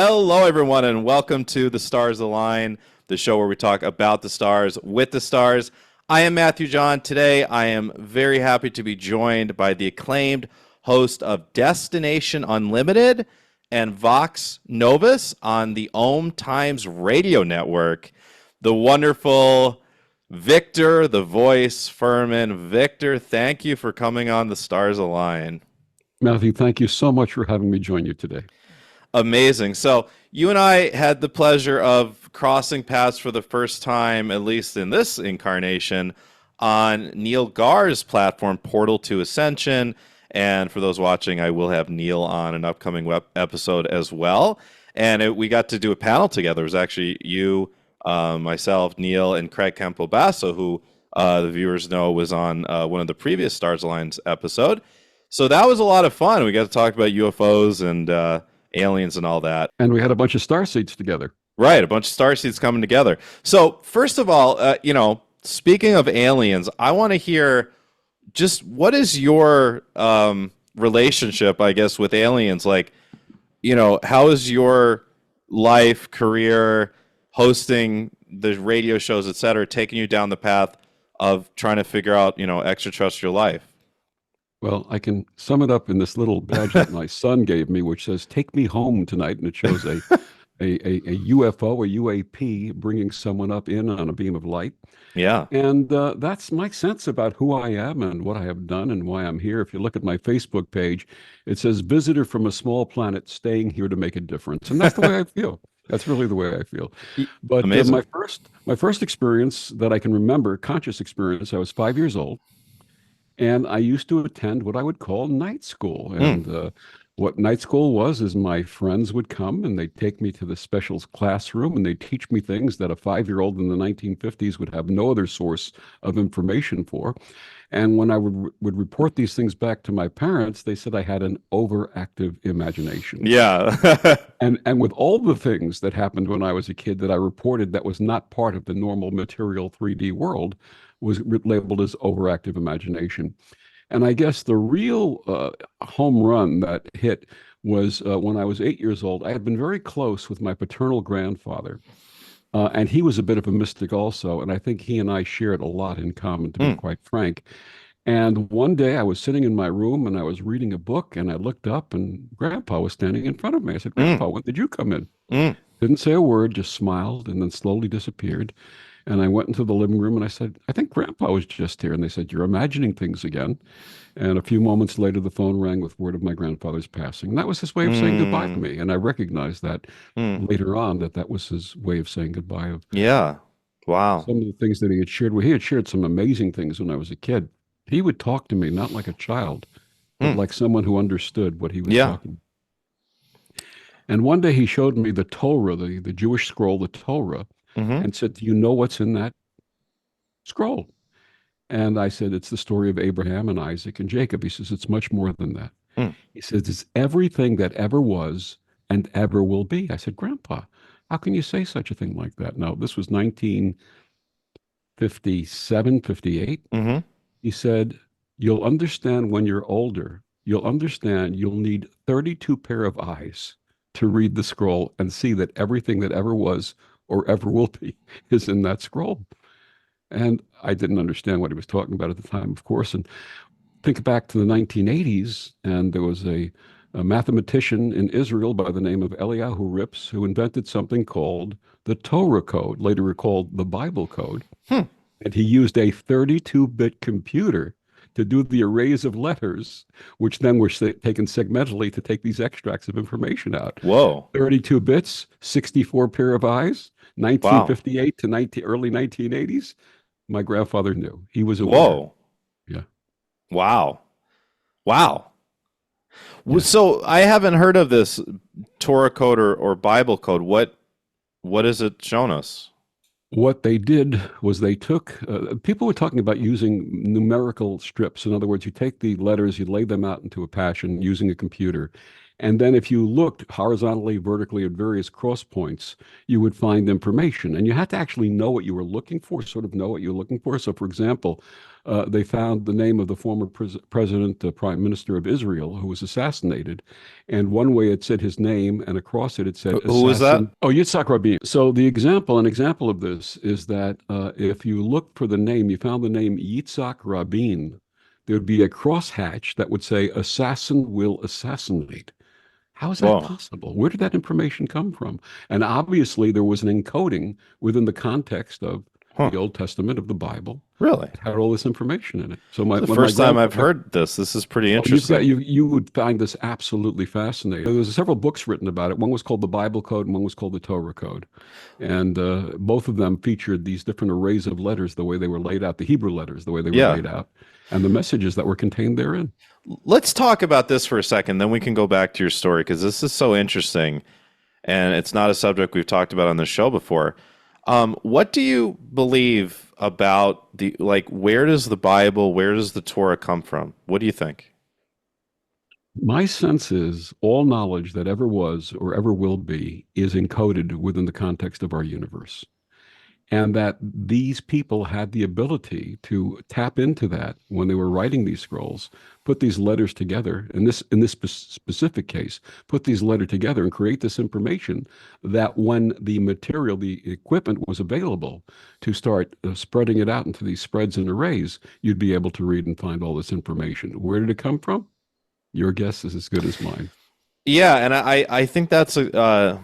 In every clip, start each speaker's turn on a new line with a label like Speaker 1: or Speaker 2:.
Speaker 1: Hello, everyone, and welcome to The Stars Align, the show where we talk about the stars with the stars. I am Matthew John. Today, I am very happy to be joined by the acclaimed host of Destination Unlimited and Vox Novus on the Om Times Radio Network, the wonderful Victor, the voice, Fuhrman. Victor, thank you for coming on The Stars Align.
Speaker 2: Matthew, thank you so much for having me join you today.
Speaker 1: Amazing. So you and I had the pleasure of crossing paths for the first time, at least in this incarnation, on Neil Gar's platform, Portal to Ascension. And for those watching, I will have Neil on an upcoming episode as well. And we got to do a panel together. It was actually you, myself, Neil, and Craig Campobasso, who the viewers know was on one of the previous Stars Alliance episode. So that was a lot of fun. We got to talk about UFOs and aliens and all that.
Speaker 2: And we had a bunch of starseeds together.
Speaker 1: Right, a bunch of starseeds coming together. So first of all, speaking of aliens, I want to hear just what is your relationship, I guess, with aliens? Like, how is your life, career, hosting the radio shows, et cetera, taking you down the path of trying to figure out, extraterrestrial life?
Speaker 2: Well, I can sum it up in this little badge that my son gave me, which says, "Take me home tonight." And it shows a UFO, a UAP, bringing someone up in on a beam of light.
Speaker 1: Yeah.
Speaker 2: And that's my sense about who I am and what I have done and why I'm here. If you look at my Facebook page, it says, "Visitor from a small planet staying here to make a difference." And that's the way I feel. That's really the way I feel. But my first experience that I can remember, conscious experience, I was 5 years old. And I used to attend what I would call night school. And what night school was is my friends would come and they'd take me to the special classroom and they'd teach me things that a 5-year-old in the 1950s would have no other source of information for. And when I would report these things back to my parents, they said I had an overactive imagination.
Speaker 1: Yeah.
Speaker 2: And with all the things that happened when I was a kid that I reported that was not part of the normal material 3D world, was labeled as overactive imagination. And I guess the real home run that hit was when I was 8 years old. I had been very close with my paternal grandfather, and he was a bit of a mystic also. And I think he and I shared a lot in common, to be quite frank. And one day I was sitting in my room and I was reading a book and I looked up and Grandpa was standing in front of me. I said, "Grandpa, when did you come in?" Didn't say a word, just smiled and then slowly disappeared. And I went into the living room and I said, "I think Grandpa was just here." And they said, "You're imagining things again." And a few moments later, the phone rang with word of my grandfather's passing. And that was his way of saying goodbye to me. And I recognized that later on, that was his way of saying goodbye.
Speaker 1: Yeah. Wow.
Speaker 2: Some of the things that he had shared, he had shared some amazing things when I was a kid. He would talk to me not like a child, but like someone who understood what he was talking. And one day he showed me the Torah, the Jewish scroll, the Torah, and said, "Do you know what's in that scroll?" And I said, "It's the story of Abraham and Isaac and Jacob." He says, "It's much more than that." He says, "It's everything that ever was and ever will be." I said, "Grandpa, how can you say such a thing like that?" Now, this was 1957, 58. He said, "You'll understand when you're older. You'll understand you'll need 32 pair of eyes to read the scroll and see that everything that ever was or ever will be is in that scroll." And I didn't understand what he was talking about at the time, of course. And think back to the 1980s, and there was a mathematician in Israel by the name of Eliyahu Rips who invented something called the Torah code, later called the Bible code. And he used a 32-bit computer to do the arrays of letters, which then were taken segmentally to take these extracts of information out.
Speaker 1: Whoa.
Speaker 2: 32 bits, 64 pair of eyes, 1958 to early 1980s. My grandfather knew. He was aware.
Speaker 1: Whoa.
Speaker 2: Yeah.
Speaker 1: Wow. Wow.
Speaker 2: Yeah.
Speaker 1: So I haven't heard of this Torah code or Bible code. What has it shown us?
Speaker 2: What they did was they took, people were talking about using numerical strips. In other words, you take the letters, you lay them out into a passion using a computer, And then if you looked horizontally, vertically at various cross points, you would find information. And you had to actually know what you were looking for, sort of know what you were looking for. So, for example, they found the name of the former president, prime minister of Israel, who was assassinated. And one way it said his name, and across it, it said
Speaker 1: Who was that?
Speaker 2: assassin. Oh, Yitzhak Rabin. So an example of this is that if you looked for the name, you found the name Yitzhak Rabin, there would be a crosshatch that would say assassin will assassinate. How is that
Speaker 1: Whoa.
Speaker 2: possible? Where did that information come from? And obviously, there was an encoding within the context of
Speaker 1: Huh.
Speaker 2: the Old Testament of the Bible.
Speaker 1: Really?
Speaker 2: It had all this information in it. So
Speaker 1: It's the
Speaker 2: when my
Speaker 1: first time I've
Speaker 2: grandfather,
Speaker 1: heard this. This is pretty
Speaker 2: oh, you've got
Speaker 1: interesting.
Speaker 2: you would find this absolutely fascinating. There's several books written about it. One was called the Bible Code, and one was called the Torah Code, and both of them featured these different arrays of letters, the way they were laid out, the Hebrew letters, the way they were
Speaker 1: Yeah.
Speaker 2: laid out, and the messages that were contained therein.
Speaker 1: Let's talk about this for a second, then we can go back to your story because this is so interesting and it's not a subject we've talked about on the show before. What do you believe about the, like, where does the Bible, where does the Torah come from? What do you think?
Speaker 2: My sense is all knowledge that ever was or ever will be is encoded within the context of our universe. And that these people had the ability to tap into that when they were writing these scrolls, put these letters together, in this specific case, put these letters together and create this information that when the material, the equipment was available to start spreading it out into these spreads and arrays, you'd be able to read and find all this information. Where did it come from? Your guess is as good as mine.
Speaker 1: Yeah, and I think that's a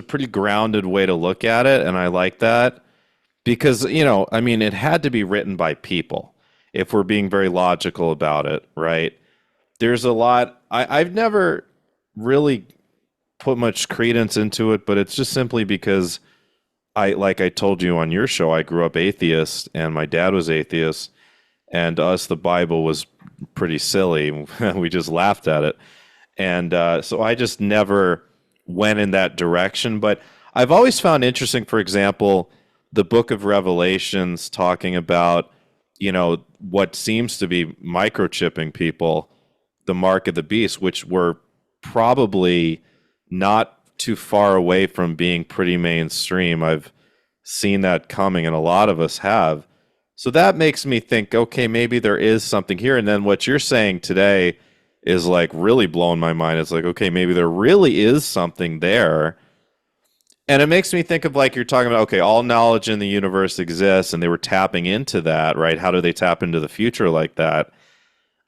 Speaker 1: pretty grounded way to look at it, and I like that because, I mean, it had to be written by people if we're being very logical about it, right? There's a lot. I've never really put much credence into it, but it's just simply because like I told you on your show, I grew up atheist and my dad was atheist, and to us, the Bible was pretty silly. We just laughed at it. And so I just never went in that direction. But I've always found interesting, for example, the book of Revelations talking about, what seems to be microchipping people, the mark of the beast, which were probably not too far away from being pretty mainstream. I've seen that coming, and a lot of us have. So that makes me think, okay, maybe there is something here. And then what you're saying today is like really blowing my mind. It's like, okay, maybe there really is something there. And it makes me think of, like, you're talking about, okay, all knowledge in the universe exists and they were tapping into that, right? How do they tap into the future like that?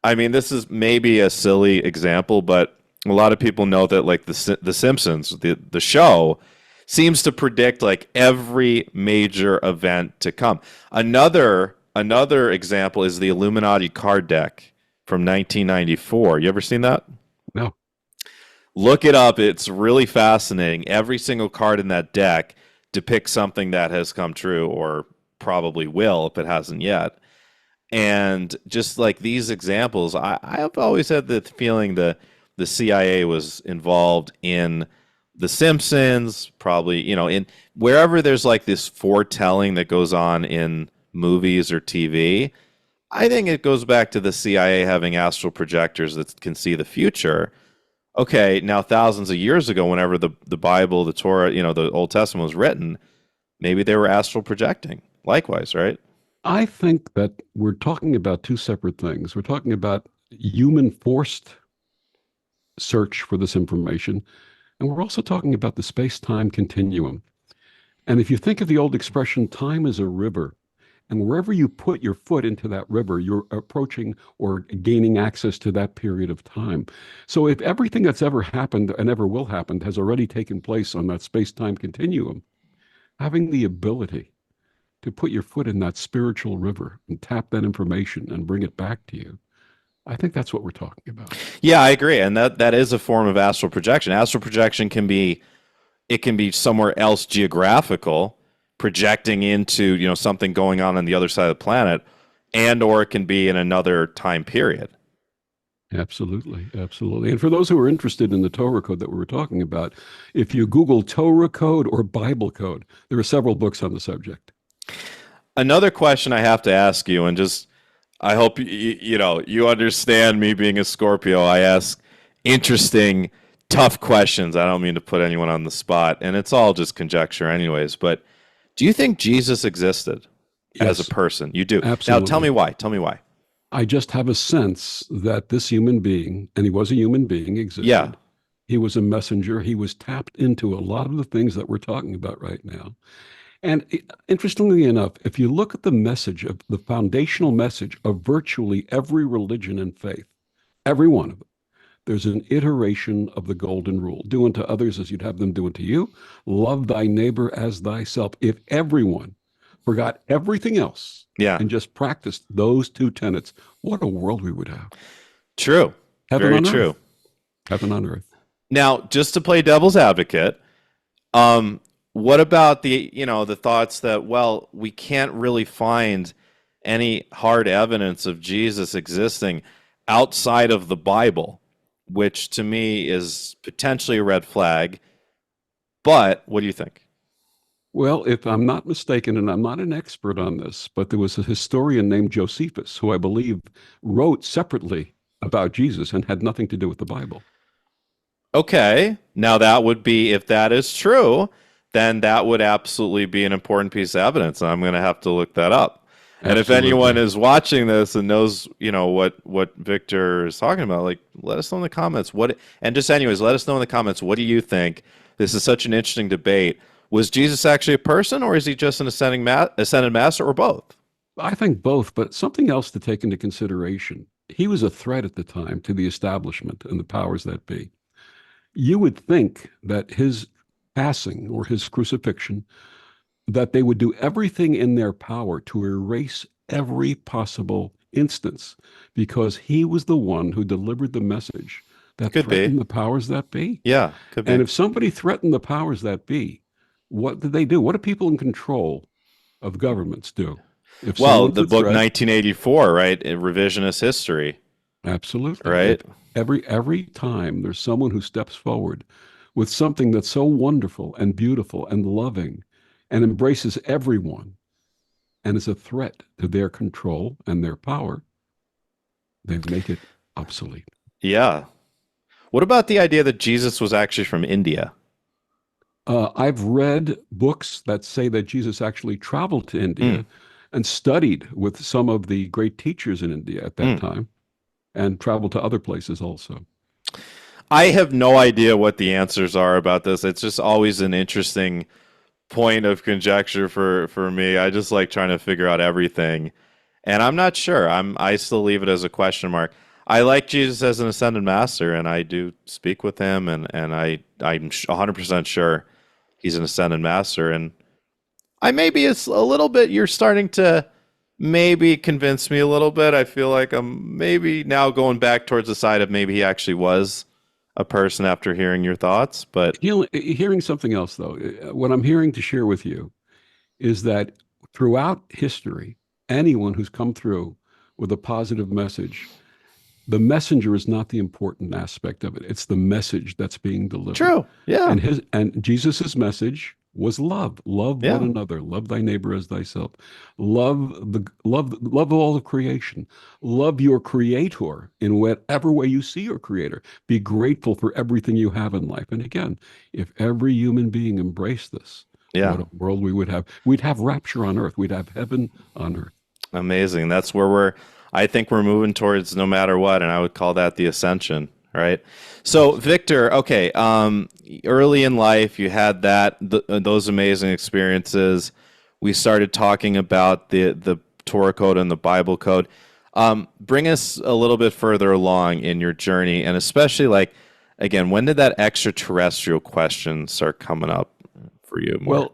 Speaker 1: I mean, this is maybe a silly example, but a lot of people know that, like, the Simpsons, the show, seems to predict like every major event to come. Another example is the Illuminati card deck from 1994. You ever seen that?
Speaker 2: No.
Speaker 1: Look it up. It's really fascinating. Every single card in that deck depicts something that has come true or probably will if it hasn't yet. And just like these examples, I've always had the feeling that the CIA was involved in The Simpsons, probably, in wherever there's like this foretelling that goes on in movies or TV. I think it goes back to the CIA having astral projectors that can see the future. Okay, now thousands of years ago, whenever the Bible, the Torah, the Old Testament was written, maybe they were astral projecting. Likewise, right?
Speaker 2: I think that we're talking about two separate things. We're talking about human forced search for this information, and we're also talking about the space-time continuum. And if you think of the old expression, time is a river, and wherever you put your foot into that river, you're approaching or gaining access to that period of time. So if everything that's ever happened and ever will happen has already taken place on that space-time continuum, having the ability to put your foot in that spiritual river and tap that information and bring it back to you, I think that's what we're talking about.
Speaker 1: Yeah, I agree, and that is a form of astral projection. Astral projection can be somewhere else geographical, projecting into something going on the other side of the planet, and or it can be in another time period.
Speaker 2: Absolutely, absolutely. And for those who are interested in the Torah code that we were talking about, if you Google Torah code or Bible code, there are several books on the subject.
Speaker 1: Another question I have to ask you, and just I hope you understand me being a Scorpio. I ask interesting, tough questions. I don't mean to put anyone on the spot, and it's all just conjecture, anyways. But do you think Jesus existed as a
Speaker 2: Yes,
Speaker 1: person? You do. Now, tell me
Speaker 2: absolutely.
Speaker 1: why. Tell me why.
Speaker 2: I just have a sense that this human being, and he was a human being,
Speaker 1: Yeah.
Speaker 2: existed. He was a messenger. He was tapped into a lot of the things that we're talking about right now. And interestingly enough, if you look at the message of the foundational message of virtually every religion and faith, every one of them, there's an iteration of the golden rule. Do unto others as you'd have them do unto you. Love thy neighbor as thyself. If everyone forgot everything else
Speaker 1: Yeah.
Speaker 2: and just practiced those two tenets, what a world we would have.
Speaker 1: True.
Speaker 2: Heaven
Speaker 1: Very
Speaker 2: on
Speaker 1: true.
Speaker 2: earth. Heaven on earth.
Speaker 1: Now, just to play devil's advocate, um, what about the thoughts that, well, we can't really find any hard evidence of Jesus existing outside of the Bible, which to me is potentially a red flag. But what do you think?
Speaker 2: Well, if I'm not mistaken, and I'm not an expert on this, but there was a historian named Josephus who I believe wrote separately about Jesus and had nothing to do with the Bible.
Speaker 1: Okay, now that would be, if that is true, then that would absolutely be an important piece of evidence. I'm going to have to look that up. And if anyone
Speaker 2: Absolutely.
Speaker 1: is watching this and knows, what Victor is talking about, like, let us know in the comments. And just anyways, let us know in the comments. What do you think? This is such an interesting debate. Was Jesus actually a person, or is he just an ascended master, or both?
Speaker 2: I think both, but something else to take into consideration. He was a threat at the time to the establishment and the powers that be. You would think that his passing or his crucifixion, that they would do everything in their power to erase every possible instance because he was the one who delivered the message that
Speaker 1: Could be.
Speaker 2: threatened the powers that be.
Speaker 1: Yeah, could
Speaker 2: And
Speaker 1: be.
Speaker 2: if somebody threatened the powers that be, what did they do? What do people in control of governments do? If
Speaker 1: Well,
Speaker 2: someone's
Speaker 1: the
Speaker 2: a
Speaker 1: book
Speaker 2: threat,
Speaker 1: 1984, right? Revisionist history,
Speaker 2: absolutely. If
Speaker 1: right?
Speaker 2: every time there's someone who steps forward with something that's so wonderful and beautiful and loving and embraces everyone and is a threat to their control and their power, they make it obsolete.
Speaker 1: Yeah. What about the idea that Jesus was actually from India?
Speaker 2: I've read books that say that Jesus actually traveled to
Speaker 1: Mm,
Speaker 2: India and studied with some of the great teachers in India at that
Speaker 1: mm.
Speaker 2: time and traveled to other places also.
Speaker 1: I have no idea what the answers are about this. It's just always an interesting point of conjecture for me. I just like trying to figure out everything, and I'm not sure. I still leave it as a question mark. I like Jesus as an ascended master, and I do speak with him, and I'm 100% sure he's an ascended master. And I maybe it's a little bit. You're starting to maybe convince me a little bit. I feel like I'm maybe now going back towards the side of maybe he actually was a person after hearing your thoughts. But
Speaker 2: Hearing something else, though, what I'm hearing to share with you is that throughout history, anyone who's come through with a positive message, the messenger is not the important aspect of it. It's the message that's being delivered.
Speaker 1: true, yeah,
Speaker 2: And Jesus's message was love. Love one
Speaker 1: yeah.
Speaker 2: another. Love thy neighbor as thyself. Love all of creation. Love your creator in whatever way you see your creator. Be grateful for everything you have in life. And again, if every human being embraced this,
Speaker 1: Yeah,
Speaker 2: what a world we would have. We'd have rapture on earth. We'd have heaven on earth.
Speaker 1: amazing. That's where I think we're moving towards no matter what, and I would call that the ascension, right? So, Victor, okay, early in life, you had those amazing experiences. We started talking about the Torah code and the Bible code. Bring us a little bit further along in your journey, and especially like, again, when did that extraterrestrial question start coming up for you more?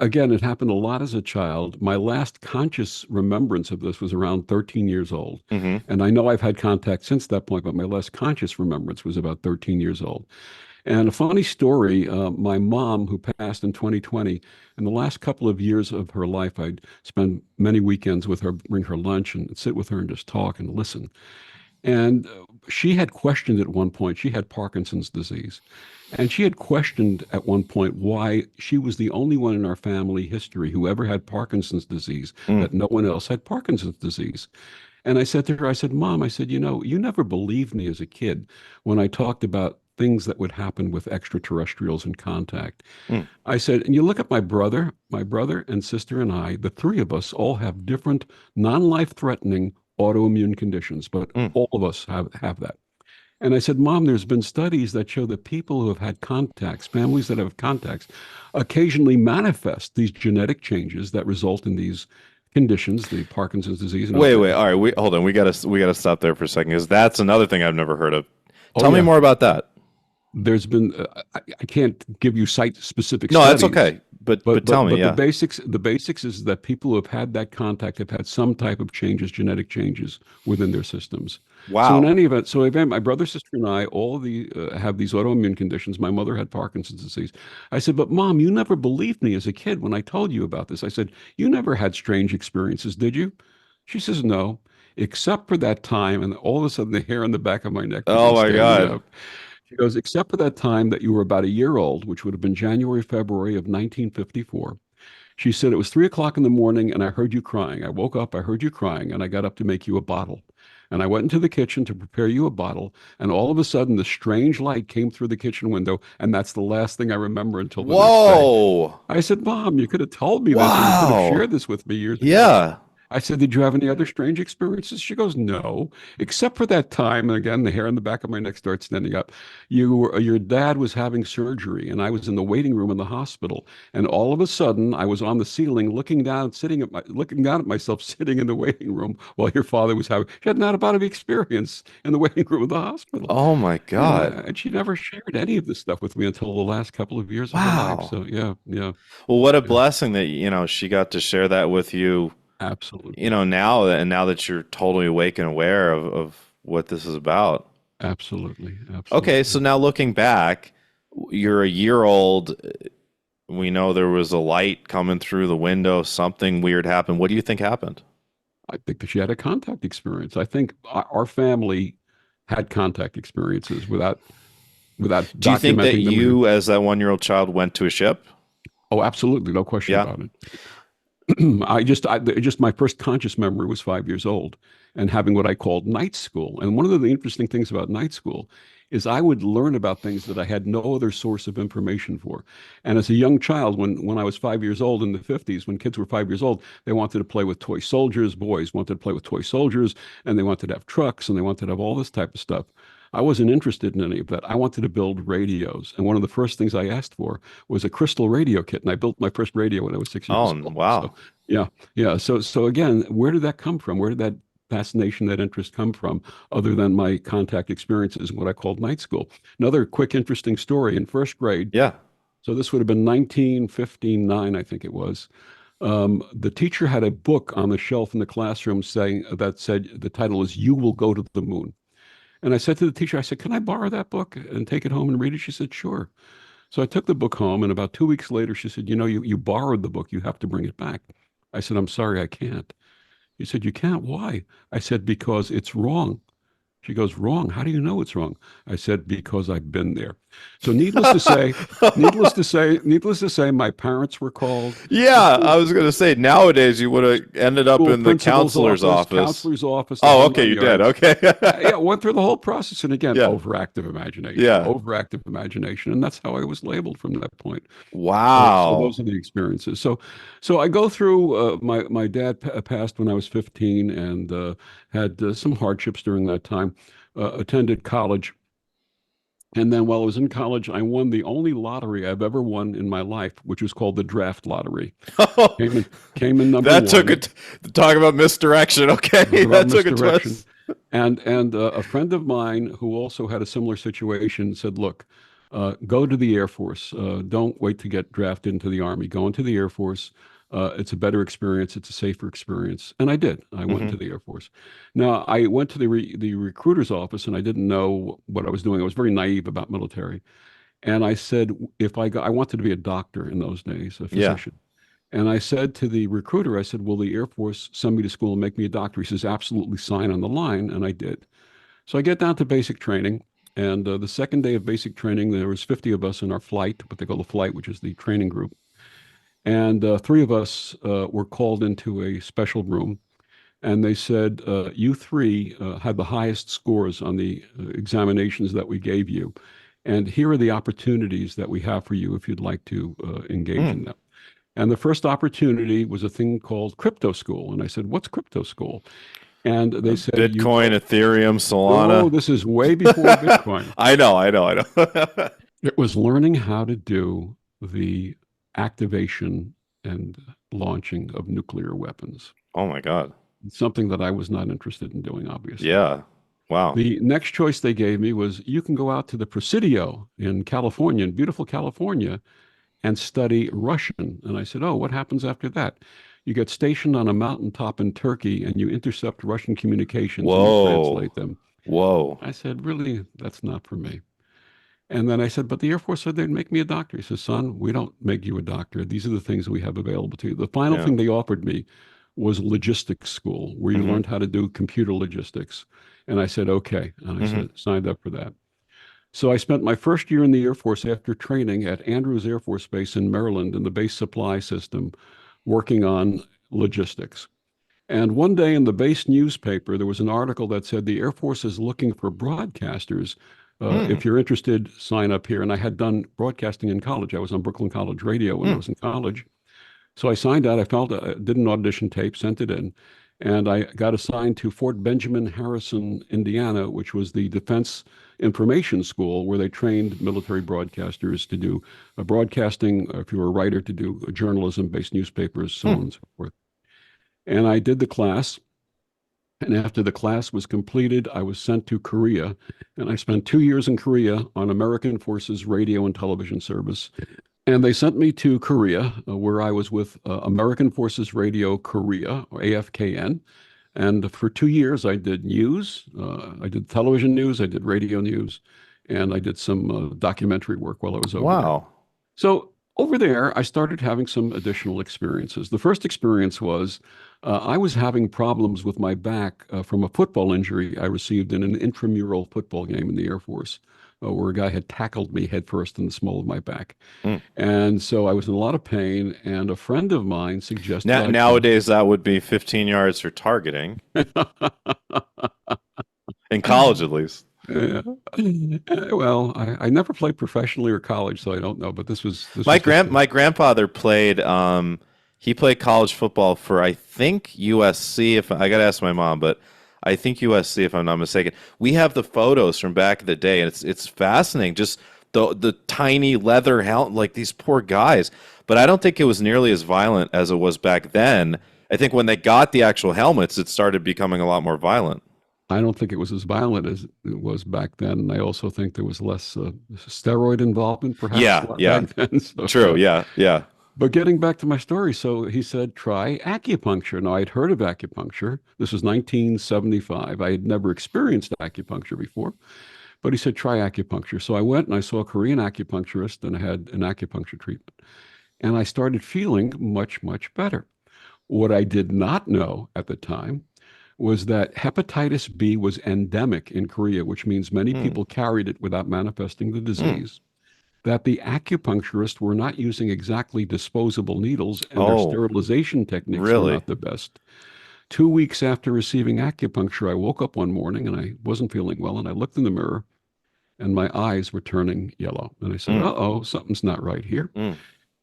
Speaker 2: Again, it happened a lot as a child. My last conscious remembrance of this was around 13 years old.
Speaker 1: Hmm.
Speaker 2: And I know I've had contact since that point, but my last conscious remembrance was about 13 years old. And a funny story, my mom, who passed in 2020, in the last couple of years of her life, I'd spend many weekends with her, bring her lunch and sit with her and just talk and listen. And she had questioned at one point, she had Parkinson's disease. And she had questioned at one point why she was the only one in our family history who ever had Parkinson's disease,
Speaker 1: Mm.
Speaker 2: that no one else had Parkinson's disease. And I said to her, I said, Mom, I said, you never believed me as a kid when I talked about things that would happen with extraterrestrials in contact.
Speaker 1: Mm,
Speaker 2: I said, and you look at my brother and sister and I, the three of us all have different non-life threatening autoimmune conditions, but
Speaker 1: mm.
Speaker 2: all of us have that. And I said, Mom, there's been studies that show that people who have had contacts, families that have contacts, occasionally manifest these genetic changes that result in these conditions, the Parkinson's disease and
Speaker 1: Wait,
Speaker 2: other.
Speaker 1: wait. All right, hold on. We gotta stop there for a second because that's another thing I've never heard of.
Speaker 2: Oh
Speaker 1: Tell me
Speaker 2: yeah,
Speaker 1: more about that.
Speaker 2: there's been I can't give you site specific
Speaker 1: No, that's
Speaker 2: studies,
Speaker 1: okay. But
Speaker 2: but
Speaker 1: tell
Speaker 2: but
Speaker 1: me,
Speaker 2: but
Speaker 1: yeah.
Speaker 2: the basics is that people who have had that contact have had some type of changes, genetic changes within their systems. So in
Speaker 1: Wow.
Speaker 2: any event, so again, my brother, sister, and I all have these autoimmune conditions. My mother had Parkinson's disease. I said, but Mom, you never believed me as a kid when I told you about this. I said, you never had strange experiences, did you? She says, no, except for that time, and all of a sudden the hair on the back of my neck
Speaker 1: Oh
Speaker 2: began
Speaker 1: my
Speaker 2: standing
Speaker 1: God.
Speaker 2: up. She goes, except for that time that you were about a year old, which would have been January, February of 1954. She said, it was 3 o'clock in the morning and I heard you crying. I woke up, I heard you crying, and I got up to make you a bottle. And I went into the kitchen to prepare you a bottle. And all of a sudden, the strange light came through the kitchen window. And that's the last thing I remember until the next day.
Speaker 1: Whoa.
Speaker 2: I said, Mom, you could have told me this or you could have
Speaker 1: Wow.
Speaker 2: shared this with me years ago.
Speaker 1: Yeah.
Speaker 2: I said, did you have any other strange experiences? She goes, no, except for that time. And again, the hair on the back of my neck starts standing up. Your dad was having surgery, and I was in the waiting room in the hospital. And all of a sudden, I was on the ceiling, looking down at myself, sitting in the waiting room while your father was having. She had not about of experience in the waiting room of the hospital.
Speaker 1: Oh my God.
Speaker 2: And she never shared any of this stuff with me until the last couple of years of her life.
Speaker 1: Wow.
Speaker 2: So yeah, yeah,
Speaker 1: Well, what a
Speaker 2: yeah,
Speaker 1: blessing that, she got to share that with you,
Speaker 2: absolutely,
Speaker 1: now that you're totally awake and aware of what this is about.
Speaker 2: absolutely,
Speaker 1: Okay, so
Speaker 2: absolutely.
Speaker 1: now looking back, you're a year old. We know there was a light coming through the window. Something weird happened. What do you think happened?
Speaker 2: I think that she had a contact experience. I think our family had contact experiences without
Speaker 1: Do you think that
Speaker 2: documenting them.
Speaker 1: you, as that 1-year-old child, went to a ship?
Speaker 2: Oh, absolutely, no question
Speaker 1: Yeah.
Speaker 2: about it. Just my first conscious memory was 5 years old and having what I called night school. And one of the interesting things about night school is I would learn about things that I had no other source of information for. And as a young child, when I was 5 years old in the 50s, when kids were 5 years old, they wanted to play with toy soldiers. Boys wanted to play with toy soldiers, and they wanted to have trucks, and they wanted to have all this type of stuff. I wasn't interested in any of that. I wanted to build radios. And one of the first things I asked for was a crystal radio kit. And I built my first radio when I was 6 years
Speaker 1: Oh,
Speaker 2: old. So
Speaker 1: wow.
Speaker 2: yeah, yeah. So again, where did that come from? Where did that fascination, that interest come from, other than my contact experiences in what I called night school? Another quick, interesting story in first grade.
Speaker 1: Yeah.
Speaker 2: So this would have been 1959, I think it was. The teacher had a book on the shelf in the classroom saying that said the title is "You Will Go to the Moon." And I said to the teacher, I said, "Can I borrow that book and take it home and read it?" She said, "Sure." So I took the book home, and about 2 weeks later, she said, you borrowed the book. You have to bring it back. I said, "I'm sorry, I can't." She said, "You can't? Why?" I said, "Because it's wrong." She goes, "Wrong? How do you know it's wrong?" I said, "Because I've been there." So needless to say, my parents were called. The
Speaker 1: Yeah,
Speaker 2: school
Speaker 1: I was going to say nowadays you would have ended up
Speaker 2: school
Speaker 1: in the
Speaker 2: principal's
Speaker 1: counselor's
Speaker 2: office,
Speaker 1: office.
Speaker 2: counselor's office, the
Speaker 1: Oh,
Speaker 2: whole
Speaker 1: okay,
Speaker 2: nine
Speaker 1: you did.
Speaker 2: yards.
Speaker 1: Okay.
Speaker 2: Yeah, went through the whole process. And again,
Speaker 1: Yeah. Yeah.
Speaker 2: overactive imagination. And that's how I was labeled from that point. So
Speaker 1: Wow.
Speaker 2: those are the experiences. So I go through, my dad passed when I was 15 and had some hardships during that time, attended college. And then while I was in college, I won the only lottery I've ever won in my life, which was called the draft lottery. Came in, came in number
Speaker 1: That took
Speaker 2: one.
Speaker 1: it. Talk about misdirection.
Speaker 2: Talk
Speaker 1: Okay,
Speaker 2: about
Speaker 1: that took a
Speaker 2: misdirection.
Speaker 1: twist.
Speaker 2: And a friend of mine who also had a similar situation said, "Look, go to the Air Force. Don't wait to get drafted into the Army. Go into the Air Force. It's a better experience. It's a safer experience." And I did. I went
Speaker 1: Hmm.
Speaker 2: into the Air Force. Now, I went to the recruiter's office, and I didn't know what I was doing. I was very naive about military. And I said, I wanted to be a doctor in those days, a
Speaker 1: Yeah.
Speaker 2: physician. And I said to the recruiter, I said, "Will the Air Force send me to school and make me a doctor?" He says, "Absolutely, sign on the line." And I did. So I get down to basic training. And the second day of basic training, there was 50 of us in our flight, what they call the flight, which is the training group. And three of us were called into a special room. And they said, you three had the highest scores on the examinations that we gave you. And here are the opportunities that we have for you if you'd like to engage
Speaker 1: Mm.
Speaker 2: in them. And the first opportunity was a thing called crypto school. And I said, what's crypto school? And they said, you
Speaker 1: Bitcoin,
Speaker 2: go,
Speaker 1: Ethereum,
Speaker 2: no,
Speaker 1: Solana.
Speaker 2: this is way before Bitcoin.
Speaker 1: I know.
Speaker 2: It was learning how to do the activation and launching of nuclear weapons,
Speaker 1: Oh my God.
Speaker 2: something that I was not interested in doing, obviously.
Speaker 1: Yeah. Wow.
Speaker 2: The next choice they gave me was you can go out to the Presidio in California, in beautiful California, and study Russian. And I said, oh, what happens after that? You get stationed on a mountaintop in Turkey and you intercept Russian communications and you
Speaker 1: Whoa.
Speaker 2: translate them.
Speaker 1: Whoa.
Speaker 2: I said, really, that's not for me. And then I said, but the Air Force said they'd make me a doctor. He says, son, we don't make you a doctor. These are the things we have available to you. The final
Speaker 1: Yeah.
Speaker 2: thing they offered me was logistics school, where you
Speaker 1: Hmm.
Speaker 2: learned how to do computer logistics. And I said, okay. And I
Speaker 1: Hmm.
Speaker 2: said, signed up for that. So I spent my first year in the Air Force after training at Andrews Air Force Base in Maryland in the base supply system, working on logistics. And one day in the base newspaper, there was an article that said the Air Force is looking for broadcasters.
Speaker 1: Hmm.
Speaker 2: If you're interested, sign up here. And I had done broadcasting in college. I was on Brooklyn College Radio when I
Speaker 1: Hmm.
Speaker 2: was in college. So I signed out. I did an audition tape, sent it in, and I got assigned to Fort Benjamin Harrison, Indiana, which was the Defense Information School where they trained military broadcasters to do broadcasting, if you were a writer, to do journalism-based newspapers, so on
Speaker 1: Hmm.
Speaker 2: and so forth. And I did the class. And after the class was completed, I was sent to Korea. And I spent 2 years in Korea on American Forces radio and television service. And they sent me to Korea, where I was with American Forces Radio Korea, or AFKN. And for 2 years, I did news. I did television news, I did radio news, and I did some documentary work while I was over there.
Speaker 1: Wow.
Speaker 2: So over there, I started having some additional experiences. The first experience was I was having problems with my back from a football injury I received in an intramural football game in the Air Force, where a guy had tackled me headfirst in the small of my back.
Speaker 1: Hmm.
Speaker 2: And so I was in a lot of pain, and a friend of mine suggested
Speaker 1: Now,
Speaker 2: I try.
Speaker 1: nowadays, that would be 15 yards for targeting in college, at least.
Speaker 2: Yeah. Well, I never played professionally or college, so I don't know. But this
Speaker 1: My
Speaker 2: was just
Speaker 1: my grandfather played. He played college football for I think USC. If I gotta ask my mom, but I think USC, if I'm not mistaken. We have the photos from back in the day, and it's fascinating. Just the tiny leather helmet, like these poor guys. But I don't think it was nearly as violent as it was back then. I think when they got the actual helmets, it started becoming a lot more violent.
Speaker 2: I don't think it was as violent as it was back then. And I also think there was less steroid involvement, perhaps,
Speaker 1: Yeah,
Speaker 2: back
Speaker 1: yeah,
Speaker 2: then. So,
Speaker 1: true. Yeah, yeah.
Speaker 2: but getting back to my story, so he said, try acupuncture. Now, I'd heard of acupuncture. This was 1975. I had never experienced acupuncture before, but he said, try acupuncture. So I went and I saw a Korean acupuncturist and I had an acupuncture treatment. And I started feeling much, much better. What I did not know at the time was that hepatitis B was endemic in Korea, which means many
Speaker 1: Hmm.
Speaker 2: people carried it without manifesting the
Speaker 1: Hmm.
Speaker 2: disease, that the acupuncturists were not using exactly disposable needles and their
Speaker 1: Oh,
Speaker 2: sterilization techniques were
Speaker 1: really?
Speaker 2: not the best. 2 weeks after receiving acupuncture, I woke up one morning and I wasn't feeling well, and I looked in the mirror and my eyes were turning yellow. And I said,
Speaker 1: Hmm.
Speaker 2: uh-oh, something's not right here.
Speaker 1: Hmm.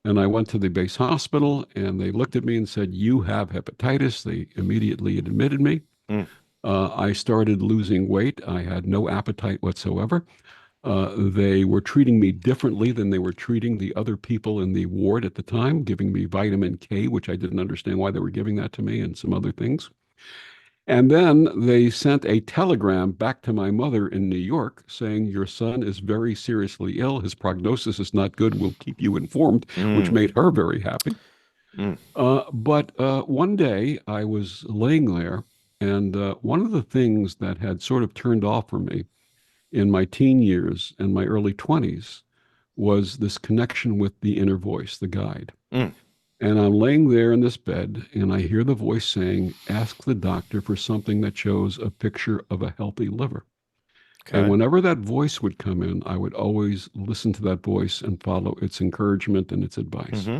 Speaker 2: And I went to the base hospital and they looked at me and said, you have hepatitis. They immediately admitted me.
Speaker 1: Hmm.
Speaker 2: I started losing weight. I had no appetite whatsoever. They were treating me differently than they were treating the other people in the ward at the time, giving me vitamin K, which I didn't understand why they were giving that to me, and some other things. And then they sent a telegram back to my mother in New York saying, your son is very seriously ill. His prognosis is not good. We'll keep you informed, which
Speaker 1: Hmm.
Speaker 2: made her very happy.
Speaker 1: Hmm.
Speaker 2: But one day I was laying there, and one of the things that had sort of turned off for me in my teen years and my early 20s was this connection with the inner voice, the guide.
Speaker 1: Hmm.
Speaker 2: And I'm laying there in this bed, and I hear the voice saying, ask the doctor for something that shows a picture of a healthy liver. And
Speaker 1: Okay.
Speaker 2: whenever that voice would come in, I would always listen to that voice and follow its encouragement and its advice.
Speaker 1: Hmm.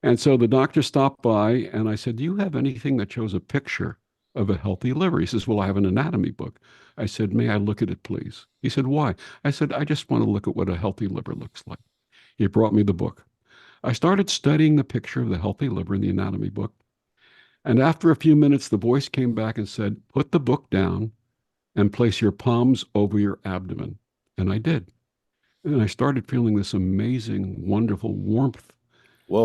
Speaker 2: And so the doctor stopped by and I said, do you have anything that shows a picture of a healthy liver. He says, well, I have an anatomy book. I said, may I look at it, please? He said, why? I said, I just want to look at what a healthy liver looks like. He brought me the book. I started studying the picture of the healthy liver in the anatomy book. And after a few minutes, the voice came back and said, put the book down and place your palms over your abdomen. And I did. And I started feeling this amazing, wonderful warmth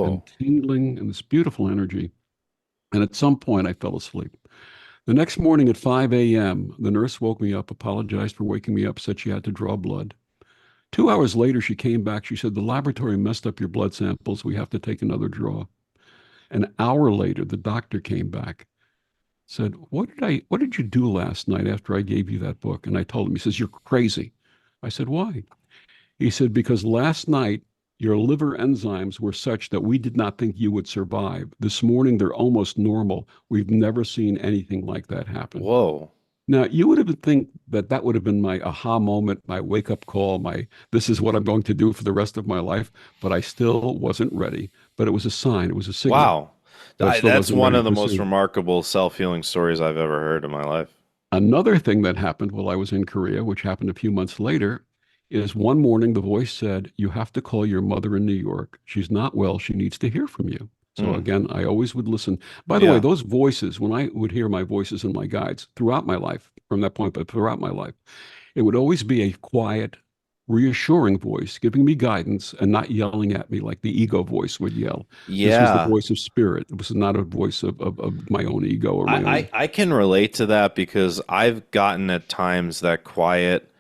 Speaker 2: and
Speaker 1: Whoa.
Speaker 2: tingling and this beautiful energy. And at some point, I fell asleep. The next morning at 5 a.m., the nurse woke me up, apologized for waking me up, said she had to draw blood. 2 hours later, she came back. She said, the laboratory messed up your blood samples. We have to take another draw. An hour later, the doctor came back, said, what did you do last night after I gave you that book? And I told him, he says, you're crazy. I said, why? He said, because last night your liver enzymes were such that we did not think you would survive. This morning, they're almost normal. We've never seen anything like that happen.
Speaker 1: Whoa.
Speaker 2: Now, you would have think that that would have been my aha moment, my wake up call, my this is what I'm going to do for the rest of my life. But I still wasn't ready. But it was a sign, it was a signal
Speaker 1: Wow.
Speaker 2: that I still
Speaker 1: That's
Speaker 2: wasn't
Speaker 1: one
Speaker 2: ready
Speaker 1: of
Speaker 2: to
Speaker 1: the most
Speaker 2: pursue.
Speaker 1: remarkable self-healing stories I've ever heard in my life.
Speaker 2: Another thing that happened while I was in Korea, which happened a few months later, is one morning the voice said, you have to call your mother in New York. She's not well. She needs to hear from you. So
Speaker 1: Hmm.
Speaker 2: again, I always would listen. By the way,
Speaker 1: Yeah.
Speaker 2: those voices, when I would hear my voices and my guides throughout my life, from that point, but throughout my life, it would always be a quiet, reassuring voice giving me guidance and not yelling at me like the ego voice would yell. This was the
Speaker 1: Yeah.
Speaker 2: voice of spirit. It was not a voice of my own ego or my
Speaker 1: I,
Speaker 2: own.
Speaker 1: I can relate to that because I've gotten at times that quiet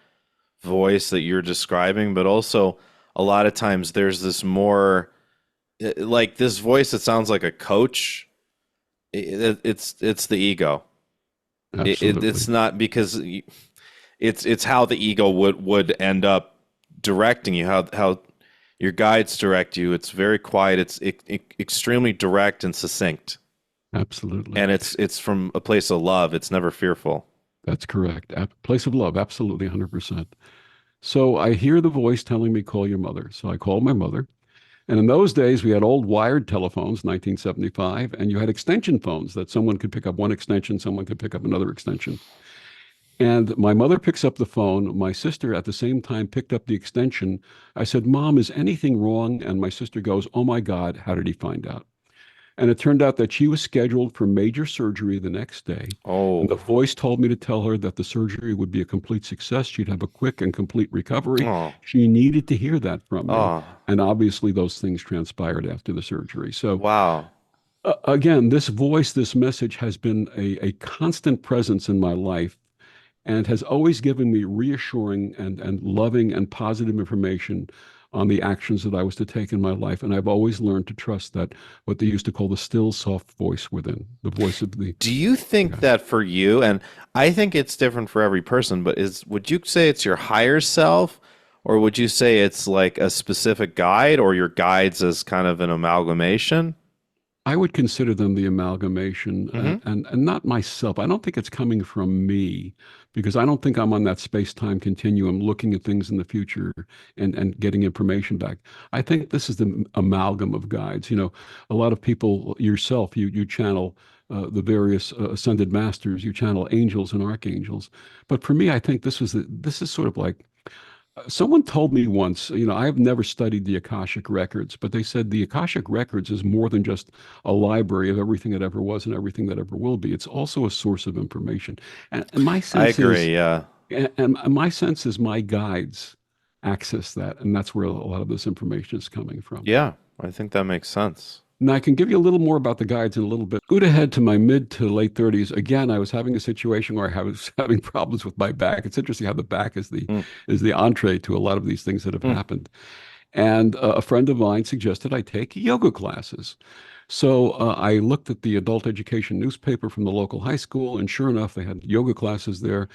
Speaker 1: voice that you're describing, but also a lot of times there's this more like this voice that sounds like a coach. It's the ego. It's
Speaker 2: Absolutely.
Speaker 1: not because it's how the ego would end up directing you, how your guides direct you. It's very quiet. It's extremely direct and succinct,
Speaker 2: Absolutely.
Speaker 1: and it's from a place of love. It's never fearful.
Speaker 2: That's correct. Place of love. Absolutely. 100%. So I hear the voice telling me, call your mother. So I called my mother. And in those days, we had old wired telephones, 1975, and you had extension phones that someone could pick up one extension, someone could pick up another extension. And my mother picks up the phone. My sister at the same time picked up the extension. I said, Mom, is anything wrong? And my sister goes, oh my God, how did he find out? And it turned out that she was scheduled for major surgery the next day. And the
Speaker 1: Oh,
Speaker 2: voice told me to tell her that the surgery would be a complete success. She'd have a quick and complete recovery.
Speaker 1: oh,
Speaker 2: She needed to hear that from me.
Speaker 1: oh,
Speaker 2: And obviously, those things transpired after the surgery. So,
Speaker 1: wow.
Speaker 2: again, this voice, this message has been a constant presence in my life and has always given me reassuring and loving and positive information on the actions that I was to take in my life. And I've always learned to trust that what they used to call the still soft voice within, the voice of the
Speaker 1: Do you think
Speaker 2: God.
Speaker 1: that for you, and I think it's different for every person, but would you say it's your higher self, or would you say it's like a specific guide, or your guides as kind of an amalgamation?
Speaker 2: I would consider them the amalgamation
Speaker 1: Hmm.
Speaker 2: and not myself. I don't think it's coming from me because I don't think I'm on that space-time continuum looking at things in the future and getting information back. I think this is the amalgam of guides. You know, a lot of people, yourself, you channel the various ascended masters, you channel angels and archangels. But for me, I think this is sort of like someone told me once, you know, I've never studied the Akashic Records, but they said the Akashic Records is more than just a library of everything that ever was and everything that ever will be. It's also a source of information. And my
Speaker 1: I
Speaker 2: sense is,
Speaker 1: agree. Yeah.
Speaker 2: and my sense is my guides access that, and that's where a lot of this information is coming from.
Speaker 1: Yeah. I think that makes sense.
Speaker 2: Now, I can give you a little more about the guides in a little bit. Scoot ahead to my mid to late 30s. Again, I was having a situation where I was having problems with my back. It's interesting how the back
Speaker 1: Mm,
Speaker 2: is the entree to a lot of these things that have
Speaker 1: mm,
Speaker 2: happened. And a friend of mine suggested I take yoga classes. So I looked at the adult education newspaper from the local high school, and sure enough, they had yoga classes there.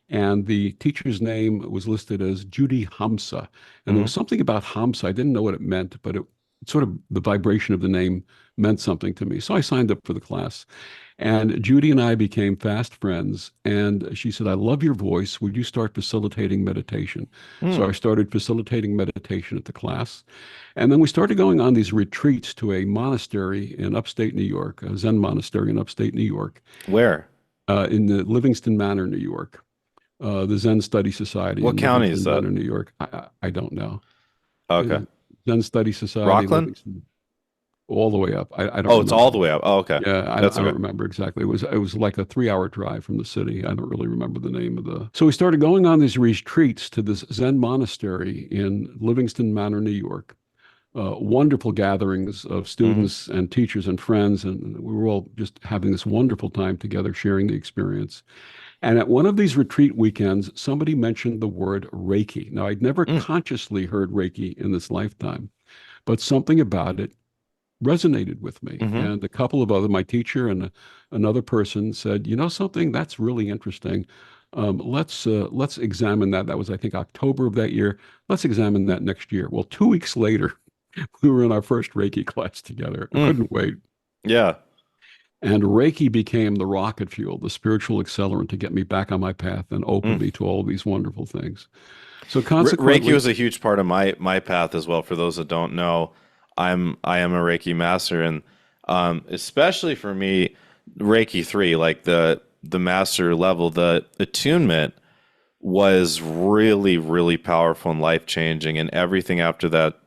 Speaker 2: And the teacher's name was listed as Judy Hamsa. And there
Speaker 1: mhm.
Speaker 2: was something about Hamsa. I didn't know what it meant, but it sort of the vibration of the name meant something to me. So I signed up for the class. And Judy and I became fast friends. And she said, I love your voice. Would you start facilitating meditation? So I
Speaker 1: Mm.
Speaker 2: started facilitating meditation at the class. And then we started going on these retreats to a monastery in upstate New York, a Zen monastery in upstate New York.
Speaker 1: Where?
Speaker 2: in the Livingston Manor, New York. The Zen Study Society
Speaker 1: What
Speaker 2: in
Speaker 1: county is
Speaker 2: Livingston
Speaker 1: that?
Speaker 2: Manor, New York. I don't know.
Speaker 1: Okay.
Speaker 2: Uh, Zen Study Society,
Speaker 1: Rockland?
Speaker 2: Livingston, all the way up. I don't
Speaker 1: Oh, it's all
Speaker 2: remember.
Speaker 1: the way up. Oh, okay.
Speaker 2: Yeah,
Speaker 1: That's
Speaker 2: I don't
Speaker 1: okay.
Speaker 2: remember exactly. It was like a 3 hour drive from the city. I don't really remember the name of the. So we started going on these retreats to this Zen monastery in Livingston Manor, New York. Wonderful gatherings of
Speaker 1: Hmm.
Speaker 2: students and teachers and friends, and we were all just having this wonderful time together, sharing the experience. And at one of these retreat weekends, somebody mentioned the word Reiki. Now, I'd never
Speaker 1: Mm.
Speaker 2: consciously heard Reiki in this lifetime, but something about it resonated with me.
Speaker 1: Hmm.
Speaker 2: And a couple of other, my teacher and another person said, you know something, that's really interesting. Let's examine that. That was, I think, October of that year. Let's examine that next year. Well, 2 weeks later, we were in our first Reiki class together. I
Speaker 1: Mm.
Speaker 2: couldn't wait.
Speaker 1: Yeah.
Speaker 2: And Reiki became the rocket fuel, the spiritual accelerant to get me back on my path and open
Speaker 1: Mm.
Speaker 2: me to all these wonderful things. So
Speaker 1: Reiki
Speaker 2: consequently,
Speaker 1: was a huge part of my path as well. For those that don't know, I am a Reiki master, and especially for me, Reiki 3, like the master level, the attunement was really really powerful and life changing, and everything after that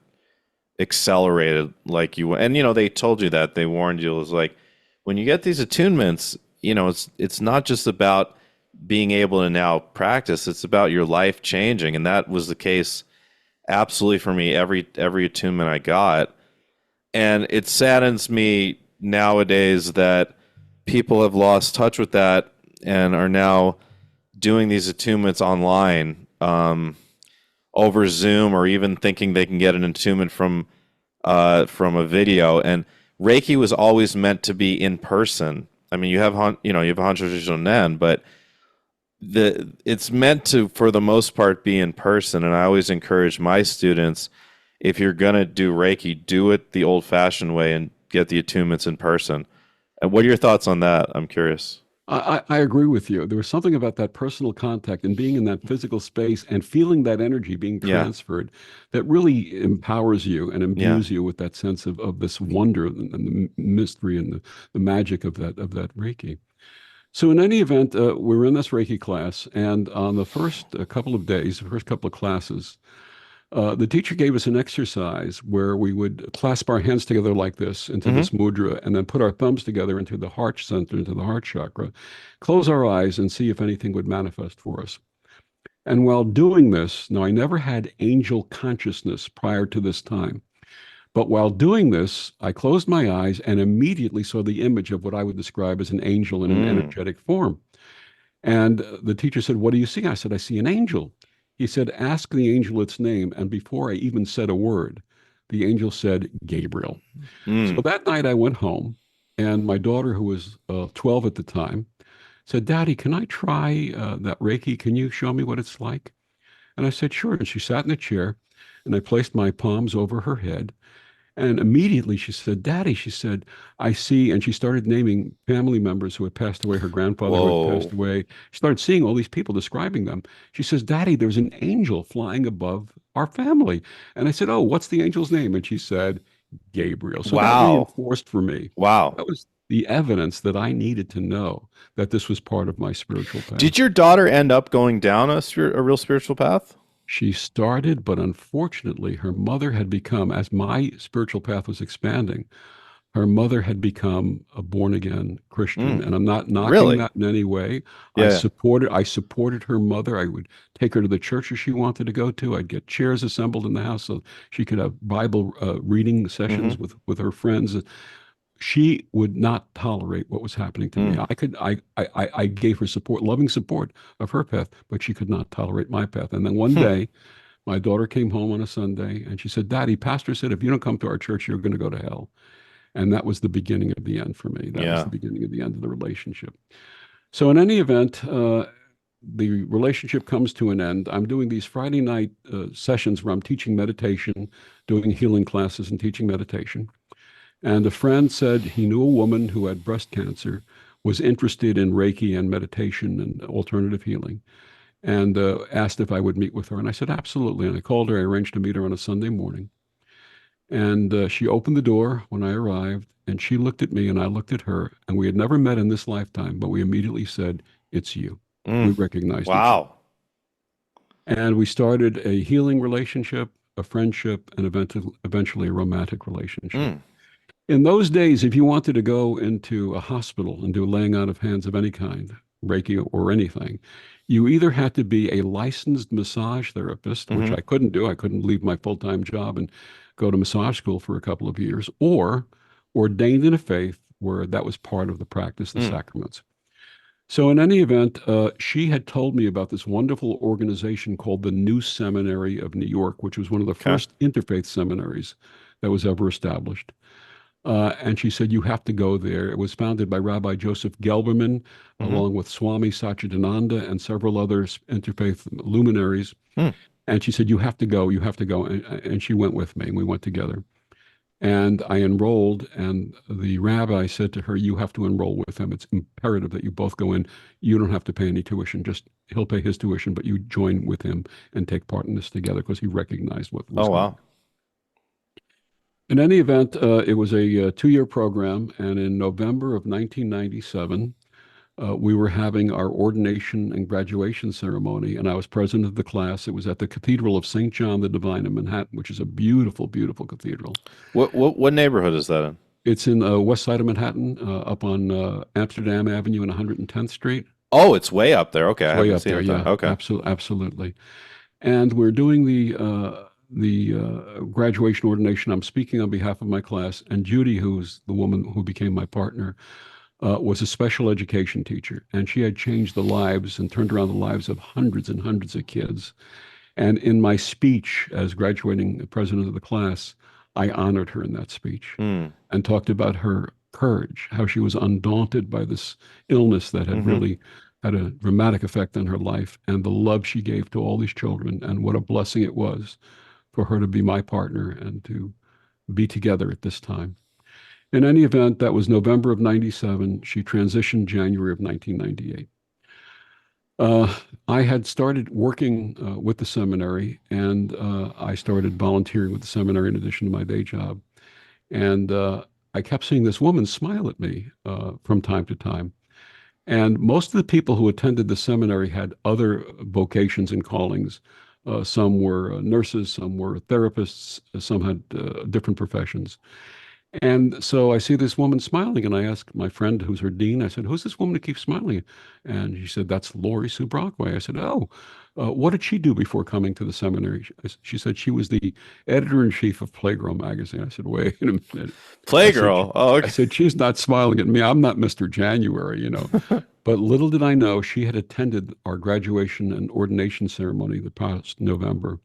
Speaker 1: accelerated like you. And they told you that, they warned you. It was like, when you get these attunements, it's not just about being able to now practice, it's about your life changing. And that was the case absolutely for me, every attunement I got. And it saddens me nowadays that people have lost touch with that and are now doing these attunements online, over Zoom, or even thinking they can get an attunement from a video. And Reiki was always meant to be in person. I mean, you have a traditional Nen, but it's meant to, for the most part, be in person. And I always encourage my students, if you're gonna do Reiki, do it the old-fashioned way and get the attunements in person. And what are your thoughts on that? I'm curious.
Speaker 2: I agree with you. There was something about that personal contact and being in that physical space and feeling that energy being
Speaker 1: Yeah,
Speaker 2: transferred that really empowers you and
Speaker 1: yeah.
Speaker 2: imbues you with that sense of this wonder and the mystery and the magic of that Reiki. So in any event, we were in this Reiki class, and on the first couple of days, the first couple of classes, the teacher gave us an exercise where we would clasp our hands together like this into
Speaker 1: Hmm.
Speaker 2: this mudra, and then put our thumbs together into the heart center, into the heart chakra, close our eyes, and see if anything would manifest for us. And while doing this, now I never had angel consciousness prior to this time, but while doing this, I closed my eyes and immediately saw the image of what I would describe as an angel in an
Speaker 1: Mm.
Speaker 2: energetic form. And the teacher said, "What do you see?" I said, "I see an angel." He said, "Ask the angel its name." And before I even said a word, the angel said, "Gabriel." So
Speaker 1: Mm.
Speaker 2: that night I went home, and my daughter, who was 12 at the time, said, "Daddy, can I try that Reiki? Can you show me what it's like?" And I said, "Sure." And she sat in a chair, and I placed my palms over her head. And immediately she said, "Daddy," she said, "I see." And she started naming family members who had passed away, her grandfather who had passed
Speaker 1: Whoa.
Speaker 2: away. She started seeing all these people, describing them. She says, "Daddy, there's an angel flying above our family." And I said, "Oh, what's the angel's name?" And she said, "Gabriel." So that
Speaker 1: Wow.
Speaker 2: reinforced for me.
Speaker 1: Wow.
Speaker 2: That was the evidence that I needed to know that this was part of my spiritual path.
Speaker 1: Did your daughter end up going down a real spiritual path?
Speaker 2: She started, but unfortunately, her mother had become, as my spiritual path was expanding, her mother had become a born again Christian.
Speaker 1: Mm.
Speaker 2: And I'm not knocking
Speaker 1: Really?
Speaker 2: that in any way.
Speaker 1: Yeah.
Speaker 2: I supported her mother. I would take her to the churches she wanted to go to. I'd get chairs assembled in the house so she could have Bible reading
Speaker 1: Hmm.
Speaker 2: sessions with her friends. She would not tolerate what was happening to me.
Speaker 1: Mm.
Speaker 2: I gave her support, loving support of her path, but she could not tolerate my path. And then one
Speaker 1: Hmm.
Speaker 2: day, my daughter came home on a Sunday and she said, "Daddy, Pastor said if you don't come to our church, you're going to go to hell." And that was the beginning of the end for me. That was
Speaker 1: Yeah.
Speaker 2: the beginning of the end of the relationship. So, in any event, the relationship comes to an end. I'm doing these Friday night sessions where I'm teaching meditation, doing healing classes, and teaching meditation. And a friend said he knew a woman who had breast cancer, was interested in Reiki and meditation and alternative healing, and asked if I would meet with her. And I said, absolutely. And I called her. I arranged to meet her on a Sunday morning. And she opened the door when I arrived, and she looked at me, and I looked at her, and we had never met in this lifetime, but we immediately said, "It's you." We
Speaker 1: Mm.
Speaker 2: recognized each other.
Speaker 1: Wow.
Speaker 2: And we started a healing relationship, a friendship, and eventually a romantic relationship.
Speaker 1: Mm.
Speaker 2: In those days, if you wanted to go into a hospital and do laying out of hands of any kind, Reiki or anything, you either had to be a licensed massage therapist, which
Speaker 1: Hmm.
Speaker 2: I couldn't do. I couldn't leave my full-time job and go to massage school for a couple of years, or ordained in a faith where that was part of the practice, the
Speaker 1: Mm.
Speaker 2: sacraments. So, in any event, she had told me about this wonderful organization called the New Seminary of New York, which was one of the
Speaker 1: Okay.
Speaker 2: first interfaith seminaries that was ever established. And she said, "You have to go there." It was founded by Rabbi Joseph Gelberman,
Speaker 1: Hmm.
Speaker 2: along with Swami Satchidananda and several other interfaith luminaries.
Speaker 1: Mm.
Speaker 2: And she said, "You have to go, you have to go." And she went with me, and we went together. And I enrolled, and the rabbi said to her, "You have to enroll with him. It's imperative that you both go in. You don't have to pay any tuition. Just he'll pay his tuition, but you join with him and take part in this together," because he recognized what
Speaker 1: Oh,
Speaker 2: was going on.
Speaker 1: wow.
Speaker 2: In any event, it was a two-year program, and in November of 1997, we were having our ordination and graduation ceremony, and I was president of the class. It was at the Cathedral of St. John the Divine in Manhattan, which is a beautiful, beautiful cathedral.
Speaker 1: What neighborhood is that in?
Speaker 2: It's in west side of Manhattan, up on Amsterdam Avenue and 110th Street.
Speaker 1: Oh, it's way up there. Okay, I
Speaker 2: It's way
Speaker 1: haven't
Speaker 2: up
Speaker 1: seen
Speaker 2: there.
Speaker 1: it then.
Speaker 2: Yeah,
Speaker 1: Okay.
Speaker 2: absolutely, absolutely. And we're doing the graduation ordination. I'm speaking on behalf of my class, and Judy, who's the woman who became my partner, was a special education teacher, and she had changed the lives and turned around the lives of hundreds and hundreds of kids. And in my speech as graduating president of the class, I honored her in that speech
Speaker 1: Mm.
Speaker 2: and talked about her courage, how she was undaunted by this illness that had
Speaker 1: Hmm.
Speaker 2: really had a dramatic effect on her life, and the love she gave to all these children, and what a blessing it was for her to be my partner and to be together at this time. In any event, that was November of 97. She transitioned January of 1998. Uh, I had started working with the seminary, and I started volunteering with the seminary in addition to my day job. And I kept seeing this woman smile at me from time to time. And most of the people who attended the seminary had other vocations and callings. Some were nurses, some were therapists, some had different professions. And so I see this woman smiling, and I ask my friend who's her dean, I said, "Who's this woman who keeps smiling?" And she said, "That's Lori Sue Brockway." I said, "Oh, what did she do before coming to the seminary?" She said she was the editor-in-chief of Playgirl magazine. I said, "Wait a minute." I said,
Speaker 1: Playgirl. Oh,
Speaker 2: I
Speaker 1: okay.
Speaker 2: said, "She's not smiling at me. I'm not Mr. January." But little did I know she had attended our graduation and ordination ceremony the past November,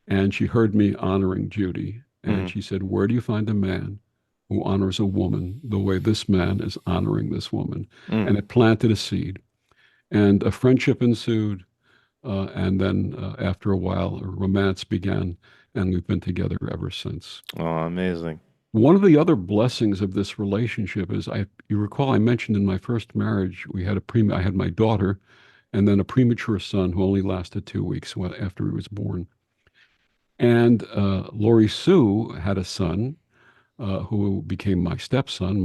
Speaker 2: and she heard me honoring Judy. And
Speaker 1: Hmm.
Speaker 2: she said, "Where do you find a man who honors a woman the way this man is honoring this woman?"
Speaker 1: Mm.
Speaker 2: And it planted a seed. And a friendship ensued. And then after a while, a romance began. And we've been together ever since.
Speaker 1: Oh, amazing.
Speaker 2: One of the other blessings of this relationship is you recall I mentioned in my first marriage, I had my daughter and then a premature son who only lasted 2 weeks after he was born. And Lori Sue had a son who became my stepson,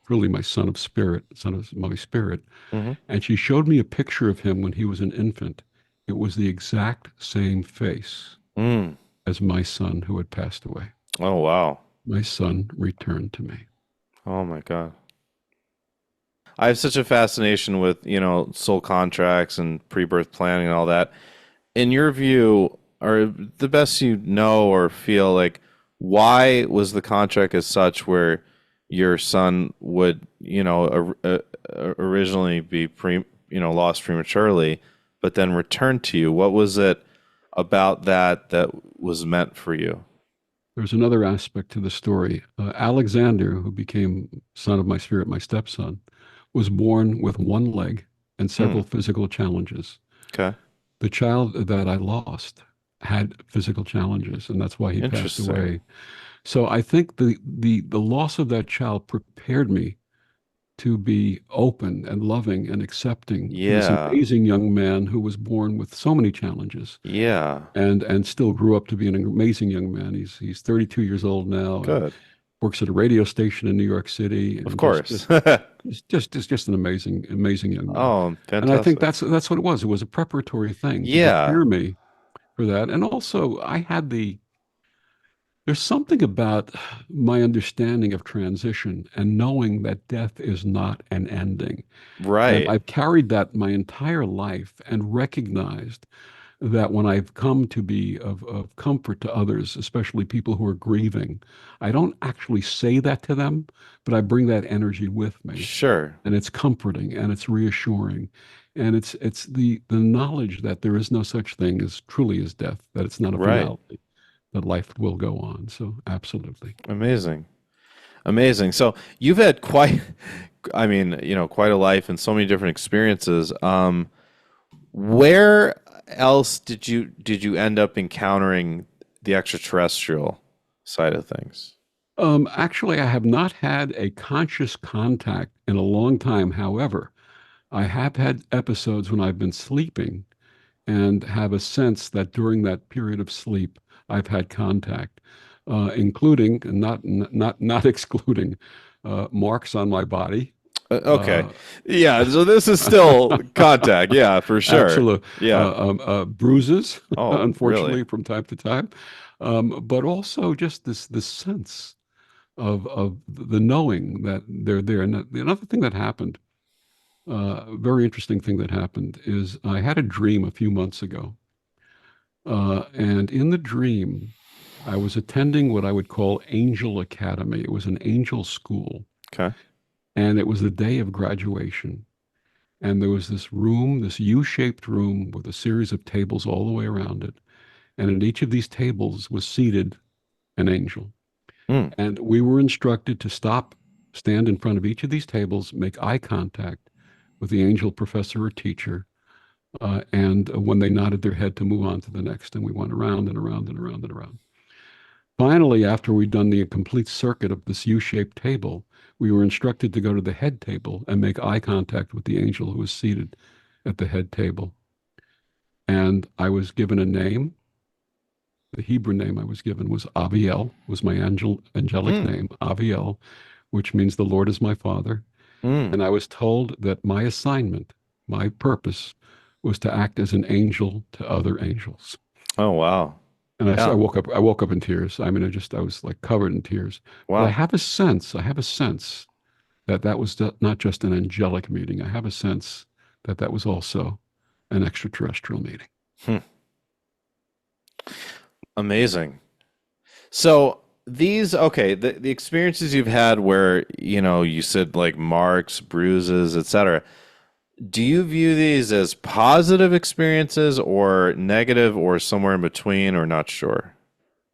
Speaker 2: really my son of spirit, son of my spirit.
Speaker 1: Hmm.
Speaker 2: And she showed me a picture of him when he was an infant. It was the exact same face
Speaker 1: Mm.
Speaker 2: as my son who had passed away.
Speaker 1: Oh, wow.
Speaker 2: My son returned to me.
Speaker 1: Oh my God. I have such a fascination with, soul contracts and pre-birth planning and all that. In your view, or the best you know or feel like, why was the contract as such where your son would, originally be lost prematurely, but then return to you? What was it about that was meant for you?
Speaker 2: There's another aspect to the story. Alexander, who became son of my spirit, my stepson, was born with one leg and
Speaker 1: Hmm.
Speaker 2: several physical challenges.
Speaker 1: Okay.
Speaker 2: The child that I lost had physical challenges, and that's why he passed
Speaker 1: Interesting.
Speaker 2: away. So I think the loss of that child prepared me to be open and loving and accepting to this
Speaker 1: Yeah.
Speaker 2: amazing young man who was born with so many challenges
Speaker 1: Yeah.
Speaker 2: and still grew up to be an amazing young man. He's 32 years old now and
Speaker 1: Good.
Speaker 2: works at a radio station in New York City
Speaker 1: Of
Speaker 2: and
Speaker 1: course.
Speaker 2: just an amazing young man.
Speaker 1: Oh,
Speaker 2: And I think
Speaker 1: fantastic.
Speaker 2: that's what it was. It was a preparatory thing to
Speaker 1: Yeah.
Speaker 2: prepare me for that. And also I had there's something about my understanding of transition and knowing that death is not an ending. And
Speaker 1: Right.
Speaker 2: I've carried that my entire life and recognized that when I've come to be of comfort to others, especially people who are grieving, I don't actually say that to them, but I bring that energy with me.
Speaker 1: Sure.
Speaker 2: And it's comforting and it's reassuring. And it's the knowledge that there is no such thing as truly as death, that it's not a
Speaker 1: Right.
Speaker 2: finality, that life will go on. So absolutely.
Speaker 1: Amazing. Amazing. So you've had quite, I mean, quite a life and so many different experiences. Where else did you end up encountering the extraterrestrial side of things?
Speaker 2: Actually, I have not had a conscious contact in a long time. However, I have had episodes when I've been sleeping and have a sense that during that period of sleep, I've had contact, including and not excluding marks on my body.
Speaker 1: Okay.
Speaker 2: Uh,
Speaker 1: Yeah. So this is still contact. Yeah, for sure.
Speaker 2: Absolute
Speaker 1: Yeah.
Speaker 2: bruises,
Speaker 1: Oh, really?
Speaker 2: unfortunately, from time to time, but also just this sense of the knowing that they're there. And another thing that happened, a very interesting thing that happened, is I had a dream a few months ago, and in the dream, I was attending what I would call Angel Academy. It was an angel school,
Speaker 1: Okay.
Speaker 2: and it was the day of graduation. And there was this room, this U-shaped room with a series of tables all the way around it. And at each of these tables was seated an angel.
Speaker 1: Mm.
Speaker 2: And we were instructed to stand in front of each of these tables, make eye contact with the angel professor or teacher. And when they nodded their head to move on to the next, and we went around and around and around and around. Finally, after we'd done the complete circuit of this U-shaped table, we were instructed to go to the head table and make eye contact with the angel who was seated at the head table. And I was given a name. The Hebrew name I was given was Aviel, was my angelic
Speaker 1: Mm.
Speaker 2: name, Aviel, which means the Lord is my father.
Speaker 1: Mm.
Speaker 2: And I was told that my assignment, my purpose, was to act as an angel to other angels.
Speaker 1: Oh, wow.
Speaker 2: And I
Speaker 1: Yeah.
Speaker 2: woke up in tears. I mean, I was like covered in tears. But
Speaker 1: Wow.
Speaker 2: I have a sense that that was not just an angelic meeting. I have a sense that that was also an extraterrestrial meeting.
Speaker 1: Hmm. Amazing. So okay, the experiences you've had where, you said like marks, bruises, etc. Do you view these as positive experiences or negative or somewhere in between or not sure?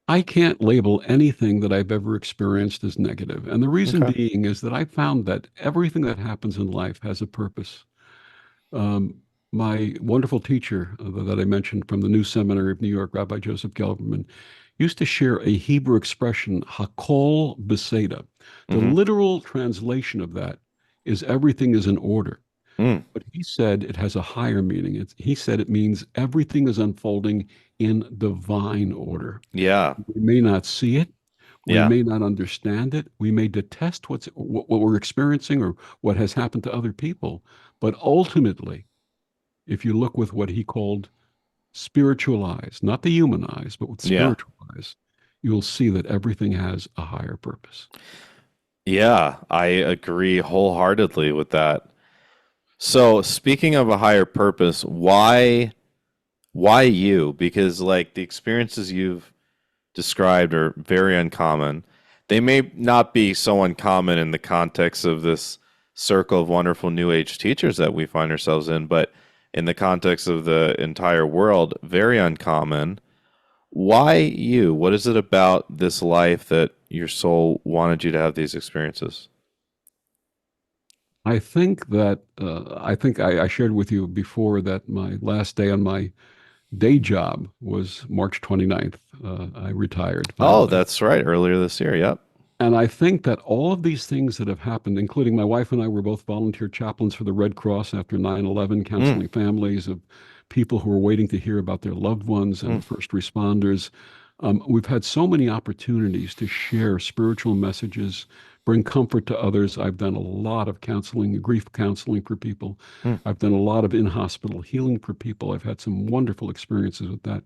Speaker 2: I can't label anything that I've ever experienced as negative. And the reason
Speaker 1: Okay.
Speaker 2: being is that I found that everything that happens in life has a purpose. Um, my wonderful teacher that I mentioned from the New Seminary of New York, Rabbi Joseph Gelberman, used to share a Hebrew expression, hakol beseda. The
Speaker 1: Mm-hmm.
Speaker 2: literal translation of that is everything is in order.
Speaker 1: Mm.
Speaker 2: But he said it has a higher meaning. He said it means everything is unfolding in divine order.
Speaker 1: Yeah.
Speaker 2: We may not see it. We
Speaker 1: Yeah.
Speaker 2: may not understand it. We may detest what we're experiencing or what has happened to other people. But ultimately, if you look with what he called spiritual eyes, not the human eyes, but with
Speaker 1: Yeah.
Speaker 2: spiritual eyes, you'll see that everything has a higher purpose.
Speaker 1: Yeah. I agree wholeheartedly with that. So, speaking of a higher purpose, why you? Because like the experiences you've described are very uncommon. They may not be so uncommon in the context of this circle of wonderful new age teachers that we find ourselves in, but in the context of the entire world, very uncommon. Why you? What is it about this life that your soul wanted you to have these experiences?
Speaker 2: I think I shared with you before that my last day on my day job was March 29th. I retired
Speaker 1: Oh,
Speaker 2: finally.
Speaker 1: that's right. Earlier this year. Yep.
Speaker 2: And I think that all of these things that have happened, including my wife and I were both volunteer chaplains for the Red Cross after 9/11,
Speaker 1: Mm,
Speaker 2: counseling families of people who are waiting to hear about their loved ones
Speaker 1: mm,
Speaker 2: and first responders. We've had so many opportunities to share spiritual messages, bring comfort to others. I've done a lot of counseling, grief counseling for people.
Speaker 1: mm.
Speaker 2: I've done a lot of in-hospital healing for people. I've had some wonderful experiences with that.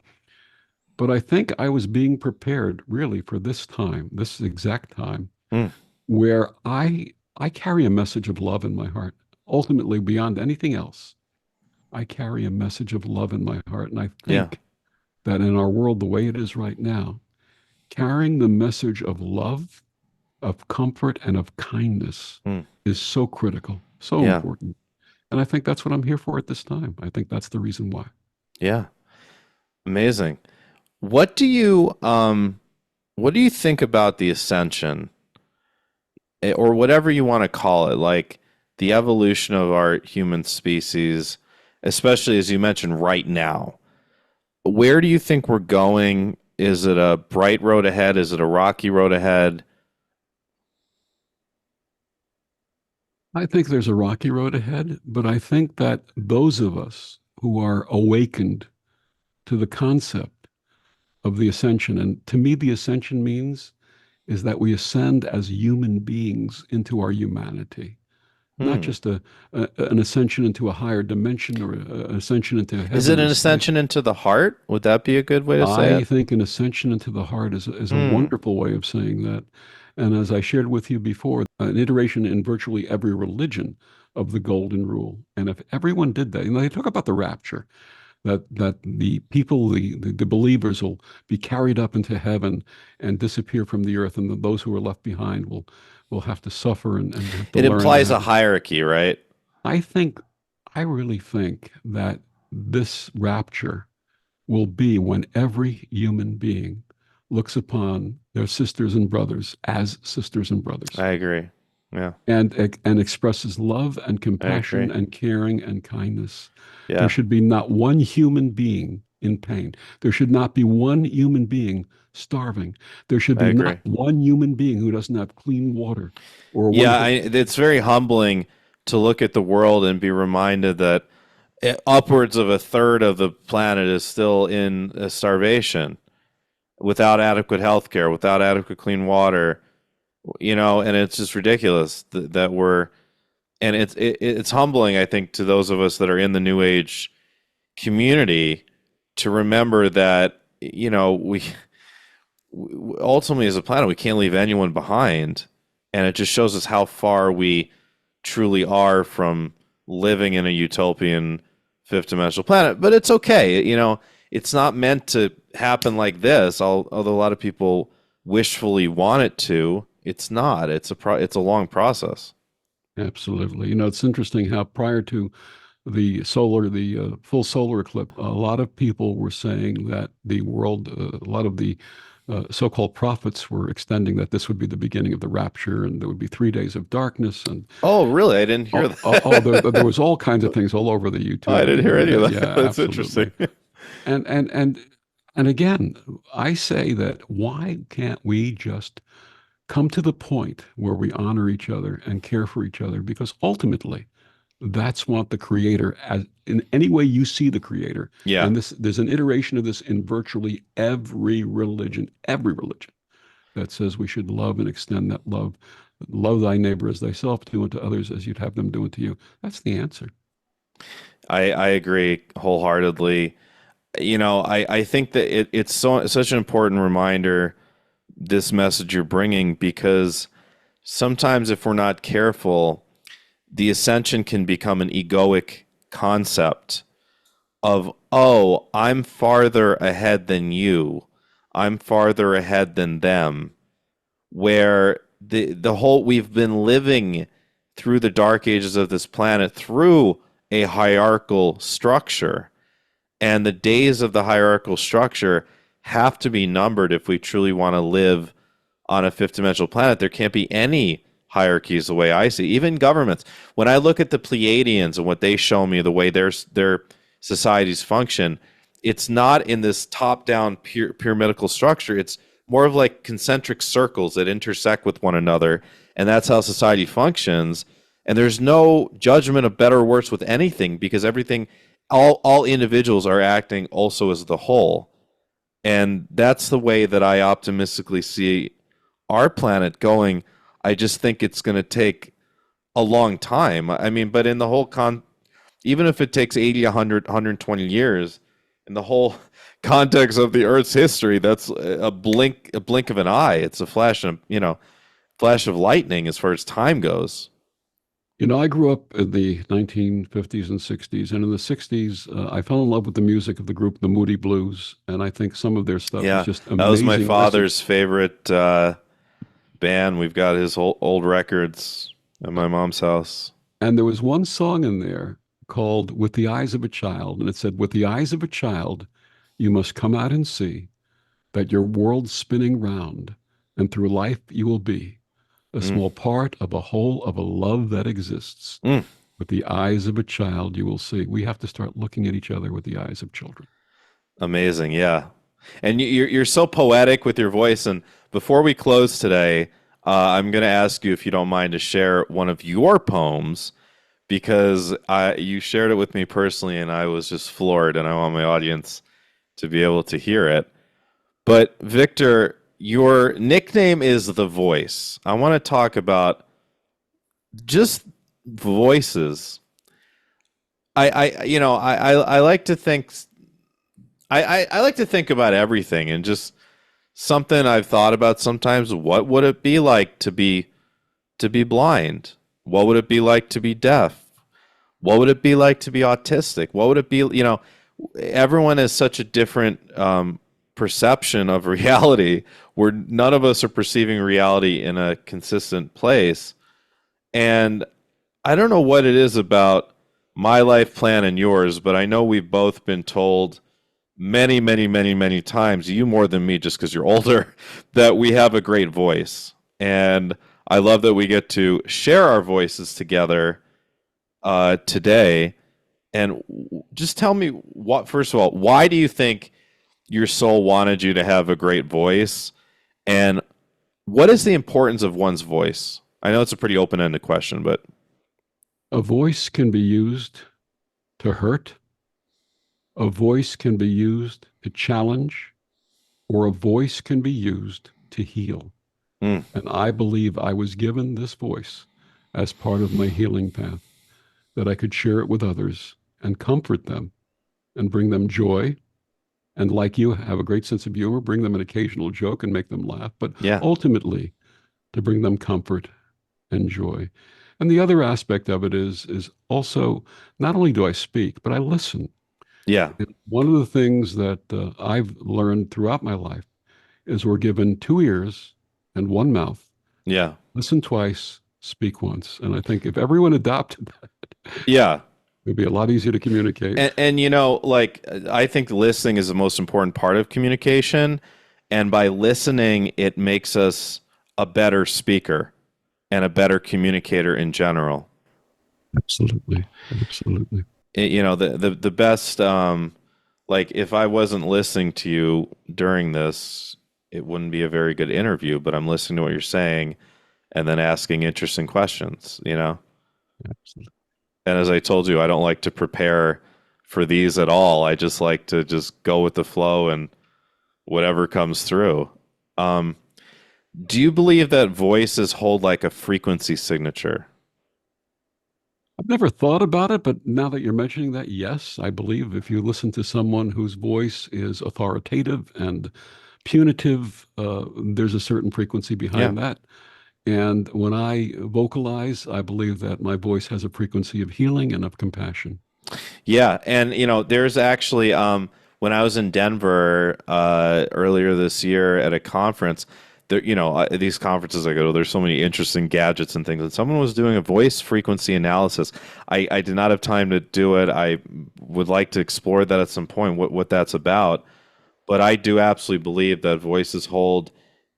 Speaker 2: But I think I was being prepared really for this time, this exact time,
Speaker 1: Mm.
Speaker 2: where I carry a message of love in my heart. Ultimately, beyond anything else, I carry a message of love in my heart. And I
Speaker 1: Yeah.
Speaker 2: think that in our world, the way it is right now, carrying the message of love, of comfort, and of kindness
Speaker 1: Mm.
Speaker 2: is so critical, so
Speaker 1: Yeah.
Speaker 2: important. And I think that's what I'm here for at this time. I think that's the reason why.
Speaker 1: Yeah. Amazing. What do you what do you think about the ascension, or whatever you want to call it, like the evolution of our human species, especially as you mentioned right now? Where do you think we're going? Is it a bright road ahead? Is it a rocky road ahead?
Speaker 2: I think there's a rocky road ahead, but I think that those of us who are awakened to the concept of the ascension, and to me, the ascension means is that we ascend as human beings into our humanity, not
Speaker 1: Hmm.
Speaker 2: just an ascension into a higher dimension or an ascension into
Speaker 1: Is it
Speaker 2: heaven or
Speaker 1: an
Speaker 2: space.
Speaker 1: ascension into the heart? Would that be a good way to say
Speaker 2: I
Speaker 1: it?
Speaker 2: think an ascension into the heart is a
Speaker 1: Hmm.
Speaker 2: wonderful way of saying that. And as I shared with you before, an iteration in virtually every religion of the golden rule. And if everyone did that, they talk about the rapture, that the people, the believers will be carried up into heaven and disappear from the earth, and those who are left behind will have to suffer and have to
Speaker 1: It
Speaker 2: learn
Speaker 1: implies
Speaker 2: how
Speaker 1: a
Speaker 2: to.
Speaker 1: hierarchy, right?
Speaker 2: I think, I really think that this rapture will be when every human being looks upon their sisters and brothers as sisters and brothers
Speaker 1: I agree. Yeah,
Speaker 2: and expresses love and
Speaker 1: I
Speaker 2: compassion
Speaker 1: agree.
Speaker 2: and caring and kindness. There
Speaker 1: Yeah,
Speaker 2: should be not one human being in pain. There should not be one human being starving. There should
Speaker 1: I
Speaker 2: be not
Speaker 1: agree.
Speaker 2: one human being who doesn't have clean water or one
Speaker 1: Yeah,
Speaker 2: who.
Speaker 1: it's very humbling to look at the world and be reminded that upwards of a third of the planet is still in starvation, without adequate health care, without adequate clean water, and it's just ridiculous that we're, and it's humbling, I think, to those of us that are in the New Age community to remember that, ultimately as a planet, we can't leave anyone behind. And it just shows us how far we truly are from living in a utopian fifth dimensional planet. But it's okay. It's not meant to happen like this, although a lot of people wishfully want it to. It's not. It's a long process.
Speaker 2: Absolutely. It's interesting how prior to the full solar eclipse, a lot of people were saying that the world, a lot of the so-called prophets were extending that this would be the beginning of the rapture, and there would be 3 days of darkness, and
Speaker 1: Oh, really? I didn't hear
Speaker 2: there
Speaker 1: that.
Speaker 2: was all kinds of things all over the
Speaker 1: I
Speaker 2: YouTube and
Speaker 1: didn't
Speaker 2: the
Speaker 1: hear any of
Speaker 2: internet.
Speaker 1: that.
Speaker 2: Yeah,
Speaker 1: That's interesting.
Speaker 2: absolutely. And and and and again, I say that why can't we just come to the point where we honor each other and care for each other? Because ultimately, that's what the creator, as in any way you see the creator,
Speaker 1: Yeah.
Speaker 2: and there's an iteration of this in virtually every religion that says we should love and extend that love. Love thy neighbor as thyself, do unto others as you'd have them do unto you. That's the answer.
Speaker 1: I agree wholeheartedly. I think that it's such an important reminder, this message you're bringing, because sometimes if we're not careful, the ascension can become an egoic concept of, oh, I'm farther ahead than you. I'm farther ahead than them, where the whole, we've been living through the dark ages of this planet through a hierarchical structure, and the days of the hierarchical structure have to be numbered if we truly want to live on a fifth dimensional planet. There can't be any hierarchies the way I see. Even governments. When I look at the Pleiadians and what they show me, the way their societies function, it's not in this top-down pyramidical structure. It's more of like concentric circles that intersect with one another, and that's how society functions. And there's no judgment of better or worse with anything because everything, all individuals are acting also as the whole. And that's the way that I optimistically see our planet going. I just think it's going to take a long time. I mean, but in the whole even if it takes 80, 100, 120 years, in the whole context of the Earth's history, that's a blink of an eye. It's a flash of, flash of lightning as far as time goes.
Speaker 2: I grew up in the 1950s and 60s, and in the 60s, I fell in love with the music of the group The Moody Blues, and I think some of their stuff is
Speaker 1: Yeah,
Speaker 2: just
Speaker 1: that was my
Speaker 2: amazing
Speaker 1: father's favorite band. We've got his old records at my mom's house.
Speaker 2: And there was one song in there called With the Eyes of a Child, and it said, "With the eyes of a child, you must come out and see that your world's spinning round, and through life you will be a
Speaker 1: Mm,
Speaker 2: small part of a whole of a love that exists.
Speaker 1: mm.
Speaker 2: With the eyes of a child, you will see." We have to start looking at each other with the eyes of children.
Speaker 1: Amazing, yeah. And you're so poetic with your voice. And before we close today, I'm going to ask you if you don't mind to share one of your poems because you shared it with me personally, and I was just floored, and I want my audience to be able to hear it. But Victor, your nickname is The Voice. I want to talk about just voices. I like to think I like to think about everything and just something I've thought about sometimes. What would it be like to be blind? What would it be like to be deaf? What would it be like to be autistic? What would it be? Everyone has such a different perception of reality where none of us are perceiving reality in a consistent place. And I don't know what it is about my life plan and yours, but I know we've both been told many, many, many, many times, you more than me just because you're older, that we have a great voice. And I love that we get to share our voices together today. And just tell me first of all, why do you think your soul wanted you to have a great voice? And what is the importance of one's voice? I know it's a pretty open-ended question, but
Speaker 2: A voice can be used to hurt, a voice can be used to challenge, or a voice can be used to heal.
Speaker 1: mm,
Speaker 2: And I believe I was given this voice as part of my healing path, that I could share it with others and comfort them and bring them joy. And like you, have a great sense of humor, bring them an occasional joke and make them laugh, but
Speaker 1: yeah,
Speaker 2: ultimately to bring them comfort and joy. And the other aspect of it is also not only do I speak, but I listen.
Speaker 1: yeah,
Speaker 2: And one of the things that I've learned throughout my life is we're given two ears and one mouth.
Speaker 1: yeah,
Speaker 2: Listen twice, speak once. And I think if everyone adopted that,
Speaker 1: yeah.
Speaker 2: it'd be a lot easier to communicate.
Speaker 1: And like I think listening is the most important part of communication. And by listening, it makes us a better speaker and a better communicator in general.
Speaker 2: Absolutely. Absolutely.
Speaker 1: The best like if I wasn't listening to you during this, it wouldn't be a very good interview, but I'm listening to what you're saying and then asking interesting questions.
Speaker 2: Absolutely.
Speaker 1: And as I told you, I don't like to prepare for these at all. I just like to just go with the flow and whatever comes through. Um, do you believe that voices hold like a frequency signature?
Speaker 2: I've never thought about it, but now that you're mentioning that, yes, I believe if you listen to someone whose voice is authoritative and punitive, there's a certain frequency
Speaker 1: Yeah.
Speaker 2: behind that. And when I vocalize, I believe that my voice has a frequency of healing and of compassion.
Speaker 1: Yeah, and there's actually when I was in Denver earlier this year at a conference, there these conferences I go to, there's so many interesting gadgets and things, and someone was doing a voice frequency analysis. I did not have time to do it. I would like to explore that at some point, what that's about. But I do absolutely believe that voices hold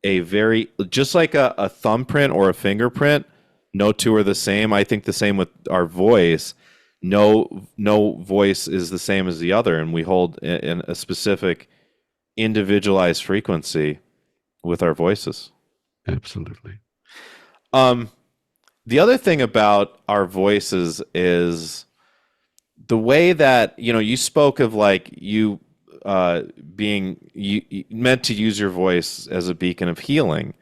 Speaker 1: a very, just like a thumbprint or a fingerprint, no two are the same. I think the same with our voice. No voice is the same as the other, and we hold in a specific individualized frequency. with our voices.
Speaker 2: Absolutely.
Speaker 1: Um, the other thing about our voices is the way that, you spoke of like you being meant to use your voice as a beacon of healing.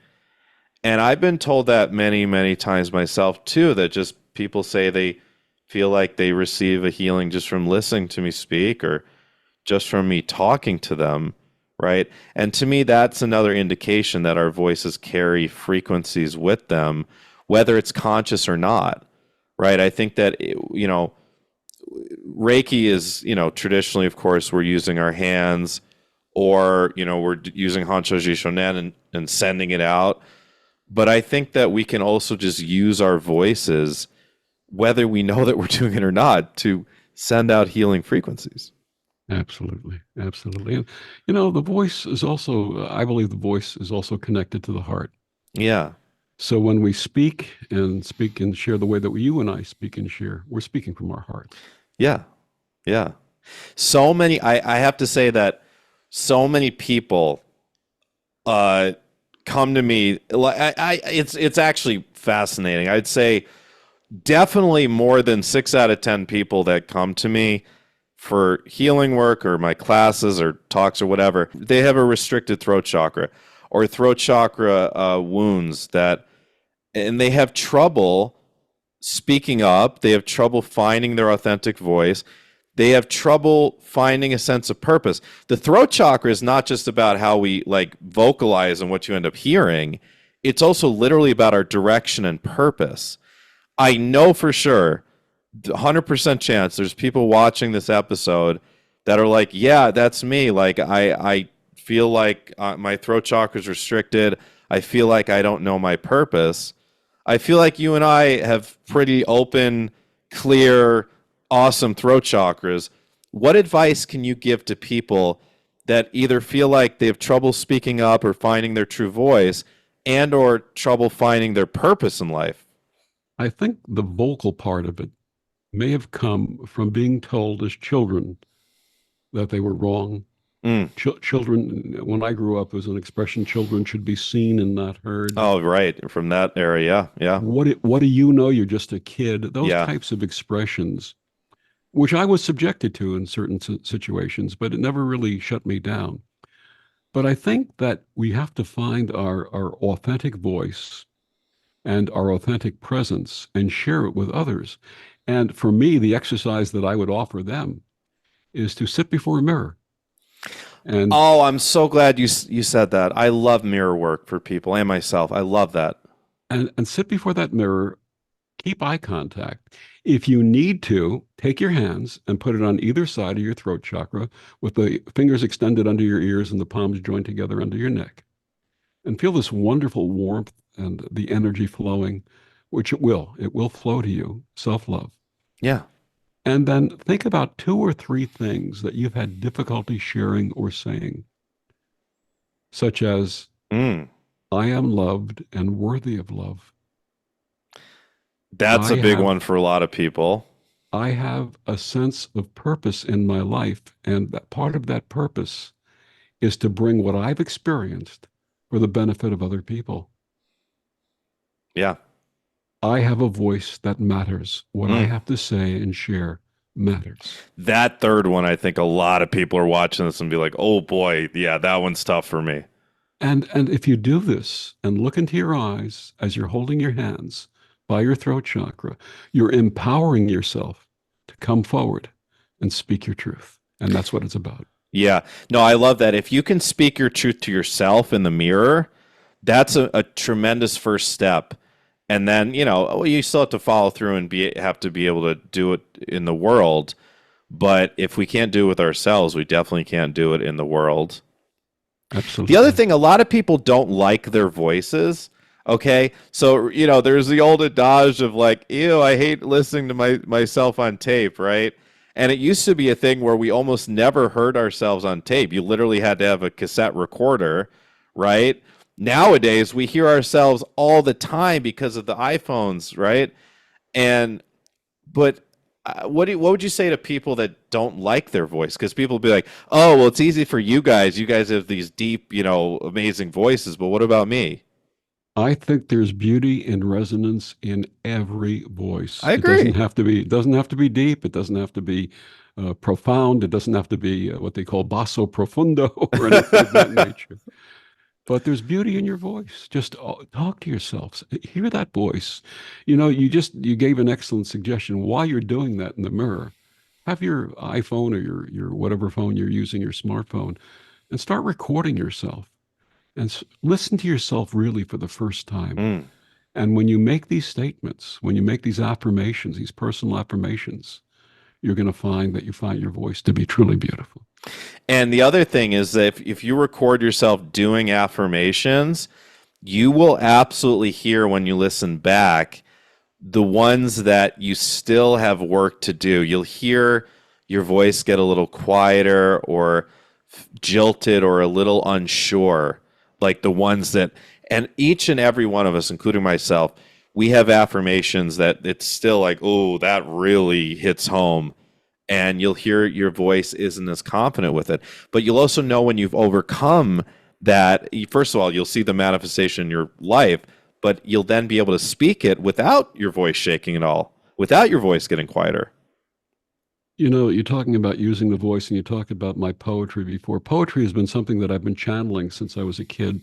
Speaker 1: And I've been told that many, many times myself too, that just people say they feel like they receive a healing just from listening to me speak or just from me talking to them, right? And to me, that's another indication that our voices carry frequencies with them, whether it's conscious or not, right? I think that, Reiki is, traditionally, of course, we're using our hands or, we're using Hansho Jishonen and sending it out. But I think that we can also just use our voices, whether we know that we're doing it or not, to send out healing frequencies.
Speaker 2: Absolutely. Absolutely. And, the voice is also, I believe the voice is also connected to the heart.
Speaker 1: Yeah.
Speaker 2: So when we speak and share the way that you and I speak and share, we're speaking from our hearts.
Speaker 1: Yeah. Yeah. So many, I have to say that so many people uh, come to me. It's actually fascinating. I'd say definitely more than 6 out of 10 people that come to me for healing work or my classes or talks or whatever, they have a restricted throat chakra or throat chakra wounds and they have trouble speaking up. They have trouble finding their authentic voice. They have trouble finding a sense of purpose. The throat chakra is not just about how we like vocalize and what you end up hearing. It's also literally about our direction and purpose. I know for sure, 100% chance there's people watching this episode that are like, yeah, that's me. Like I feel like my throat chakra is restricted. I feel like I don't know my purpose. I feel like you and I have pretty open, clear, awesome throat chakras. What advice can you give to people that either feel like they have trouble speaking up or finding their true voice and or trouble finding their purpose in life?
Speaker 2: I think the vocal part of it may have come from being told as children that they were wrong.
Speaker 1: Mm.
Speaker 2: Children, when I grew up, there was an expression: "Children should be seen and not heard."
Speaker 1: Oh, right. From that era. Yeah. Yeah.
Speaker 2: What do you know? You're just a kid. Those
Speaker 1: Yeah.
Speaker 2: types of expressions, which I was subjected to in certain situations, but it never really shut me down. But I think that we have to find our authentic voice and our authentic presence and share it with others. And for me, the exercise that I would offer them is to sit before a mirror and
Speaker 1: Oh, I'm so glad you said that. I love mirror work for people and myself. I love that.
Speaker 2: and sit before that mirror, keep eye contact. If you need to, take your hands and put it on either side of your throat chakra with the fingers extended under your ears and the palms joined together under your neck. And feel this wonderful warmth and the energy flowing, which it will. It will flow to you, self-love.
Speaker 1: Yeah.
Speaker 2: And then think about 2 or 3 things that you've had difficulty sharing or saying, such as,
Speaker 1: Mm.
Speaker 2: I am loved and worthy of love.
Speaker 1: That's
Speaker 2: I
Speaker 1: a big
Speaker 2: have
Speaker 1: one for a lot of people.
Speaker 2: I have a sense of purpose in my life, and that part of that purpose is to bring what I've experienced for the benefit of other people.
Speaker 1: Yeah.
Speaker 2: I have a voice that matters. What I
Speaker 1: Mm.
Speaker 2: have to say and share matters.
Speaker 1: That third one, I think a lot of people are watching this and be like, "Oh boy, yeah, that one's tough for me."
Speaker 2: And if you do this and look into your eyes as you're holding your hands by your throat chakra, you're empowering yourself to come forward and speak your truth. And that's what it's about.
Speaker 1: Yeah. No, I love that. If you can speak your truth to yourself in the mirror, that's a tremendous first step. And then, you still have to follow through and have to be able to do it in the world. But if we can't do it with ourselves, we definitely can't do it in the world. The other
Speaker 2: Absolutely.
Speaker 1: thing, a lot of people don't like their voices. Okay. So, there's the old adage of like, ew, I hate listening to myself on tape, right? And it used to be a thing where we almost never heard ourselves on tape. You literally had to have a cassette recorder, right? Nowadays, we hear ourselves all the time because of the iPhones, right? And, but what would you say to people that don't like their voice? Because people be like, "Oh, well, it's easy for you guys. You guys have these deep, amazing voices, but what about me?"
Speaker 2: I think there's beauty and resonance in every voice.
Speaker 1: I agree.
Speaker 2: It doesn't have to be deep. It doesn't have to be profound. It doesn't have to be what they call basso profundo or anything of that nature. But there's beauty in your voice. Just talk to yourself. Hear that voice. You gave an excellent suggestion. While you're doing that in the mirror, have your iPhone or your whatever phone you're using, your smartphone, and start recording yourself and listen to yourself really for the first time.
Speaker 1: Mm.
Speaker 2: And when you make these statements, when you make these affirmations, these personal affirmations, you're going to find that you find your voice to be truly beautiful.
Speaker 1: And the other thing is that if you record yourself doing affirmations, you will absolutely hear when you listen back the ones that you still have work to do. You'll hear your voice get a little quieter or jilted or a little unsure, like the ones that, and each and every one of us, including myself, we have affirmations that it's still like, oh, that really hits home. And you'll hear your voice isn't as confident with it. But you'll also know when you've overcome that. First of all, you'll see the manifestation in your life, but you'll then be able to speak it without your voice shaking at all, without your voice getting quieter.
Speaker 2: You're talking about using the voice, and you talked about my poetry before. Poetry has been something that I've been channeling since I was a kid.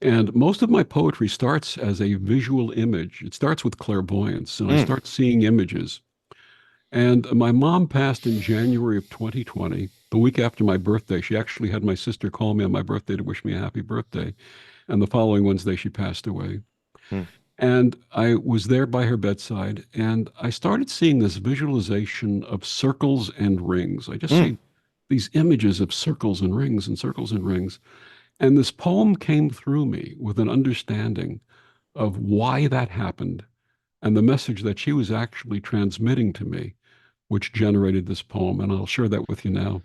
Speaker 2: And most of my poetry starts as a visual image. It starts with clairvoyance, and I
Speaker 1: Mm.
Speaker 2: start seeing images. And my mom passed in January of 2020, the week after my birthday. She actually had my sister call me on my birthday to wish me a happy birthday. And the following Wednesday, she passed away.
Speaker 1: Mm.
Speaker 2: And I was there by her bedside, and I started seeing this visualization of circles and rings. I just
Speaker 1: Mm.
Speaker 2: see these images of circles and rings and circles and rings. And this poem came through me with an understanding of why that happened and the message that she was actually transmitting to me, which generated this poem. And I'll share that with you now.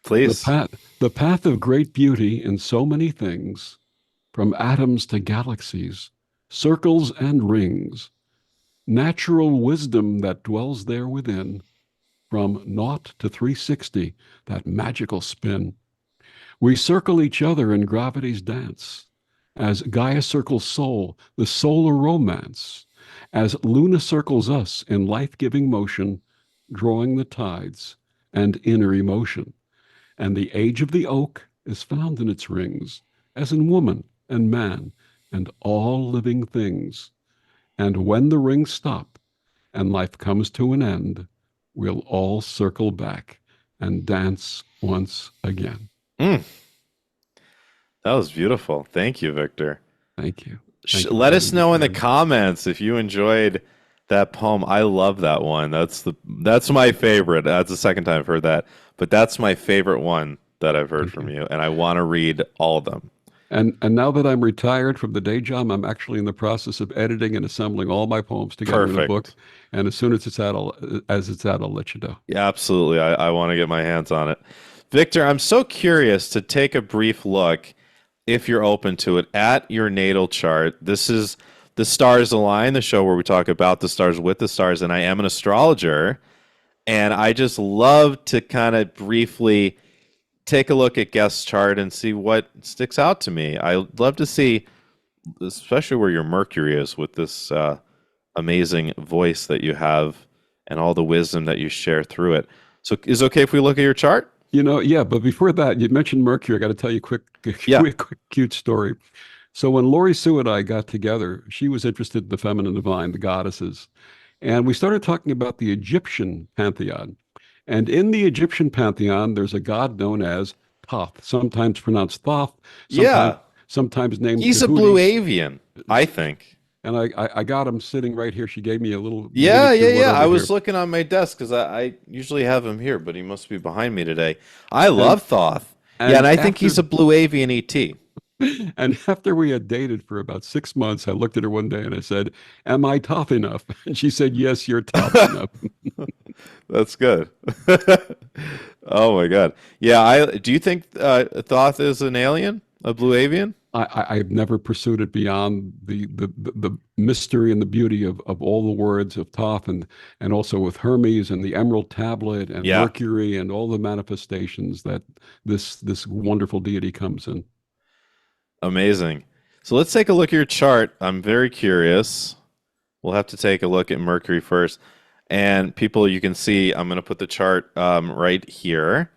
Speaker 2: The
Speaker 1: Please.
Speaker 2: path, the path of great beauty in so many things, from atoms to galaxies, circles and rings, natural wisdom that dwells there within, from naught to 360, that magical spin. We circle each other in gravity's dance, as Gaia circles soul, the solar romance, as Luna circles us in life-giving motion, drawing the tides and inner emotion. And the age of the oak is found in its rings, as in woman and man and all living things. And when the rings stop and life comes to an end, we'll all circle back and dance once again.
Speaker 1: Mm. That was beautiful. Thank you, Victor.
Speaker 2: Thank you. Thank you for
Speaker 1: Let us
Speaker 2: letting me
Speaker 1: know in the
Speaker 2: share.
Speaker 1: comments if you enjoyed that poem. I love that one. That's my favorite. That's the second time I've heard that, but that's my favorite one that I've heard
Speaker 2: Thank
Speaker 1: from
Speaker 2: you.
Speaker 1: you, and I want to read all of them.
Speaker 2: And now that I'm retired from the day job, I'm actually in the process of editing and assembling all my poems together in a book.
Speaker 1: Perfect.
Speaker 2: And as soon as I'll let you know.
Speaker 1: Yeah, absolutely. I want to get my hands on it. Victor, I'm so curious to take a brief look, if you're open to it, at your natal chart. This is The Stars Align, the show where we talk about the stars with the stars, and I am an astrologer. And I just love to kind of briefly take a look at guest chart and see what sticks out to me. I love to see, especially where your Mercury is with this amazing voice that you have and all the wisdom that you share through it. So is it okay if we look at your chart?
Speaker 2: Yeah, but before that, you mentioned Mercury. I got to tell you a
Speaker 1: Yeah.
Speaker 2: quick, cute story. So when Lori Sue and I got together, she was interested in the feminine divine, the goddesses. And we started talking about the Egyptian pantheon. And in the Egyptian pantheon, there's a god known as Thoth, sometimes pronounced Thoth, sometimes
Speaker 1: Yeah.
Speaker 2: sometimes named
Speaker 1: He's a blue
Speaker 2: Tahuti.
Speaker 1: avian, I think.
Speaker 2: And I got him sitting right here. She gave me a little
Speaker 1: Yeah, yeah,
Speaker 2: miniature
Speaker 1: yeah. I
Speaker 2: whatever
Speaker 1: was
Speaker 2: here.
Speaker 1: looking on my desk because I usually have him here, but he must be behind me today. I
Speaker 2: And
Speaker 1: love Thoth. Yeah, and
Speaker 2: and
Speaker 1: I think he's
Speaker 2: after
Speaker 1: a blue avian ET.
Speaker 2: and after we had dated for about 6 months, I looked at her one day and I said, "Am I tough enough?" And she said, "Yes, you're tough enough."
Speaker 1: That's good. Oh my God. Yeah, I do you think Thoth is an alien, a blue avian?
Speaker 2: I've never pursued it beyond the mystery and the beauty of all the words of Thoth, and also with Hermes and the Emerald Tablet and
Speaker 1: Yeah,
Speaker 2: Mercury and all the manifestations that this wonderful deity comes in.
Speaker 1: amazing. So let's take a look at your chart. I'm very curious. We'll have to take a look at Mercury first. And people, you can see, I'm going to put the chart right here.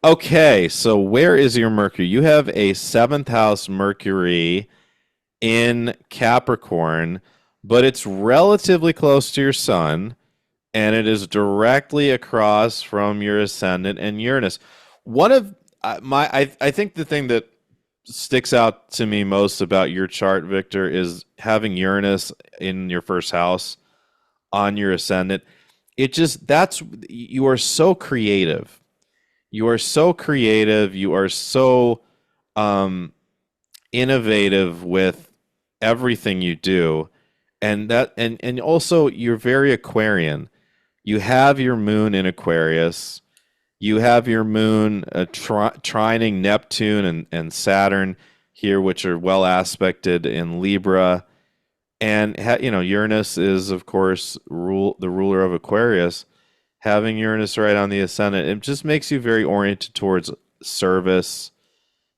Speaker 1: Okay, so where is your Mercury? You have a seventh house Mercury in Capricorn, but it's relatively close to your sun, and it is directly across from your ascendant and Uranus. One of I think the thing that sticks out to me most about your chart, Victor, is having Uranus in your first house on your ascendant. It just that's you are so creative. You are so creative. You are so um, innovative with everything you do, and also you're very Aquarian. You have your moon in Aquarius. You have your moon trining Neptune and Saturn here, which are well aspected in Libra. And Uranus is, of course, the ruler of Aquarius. Having Uranus right on the ascendant, it just makes you very oriented towards service.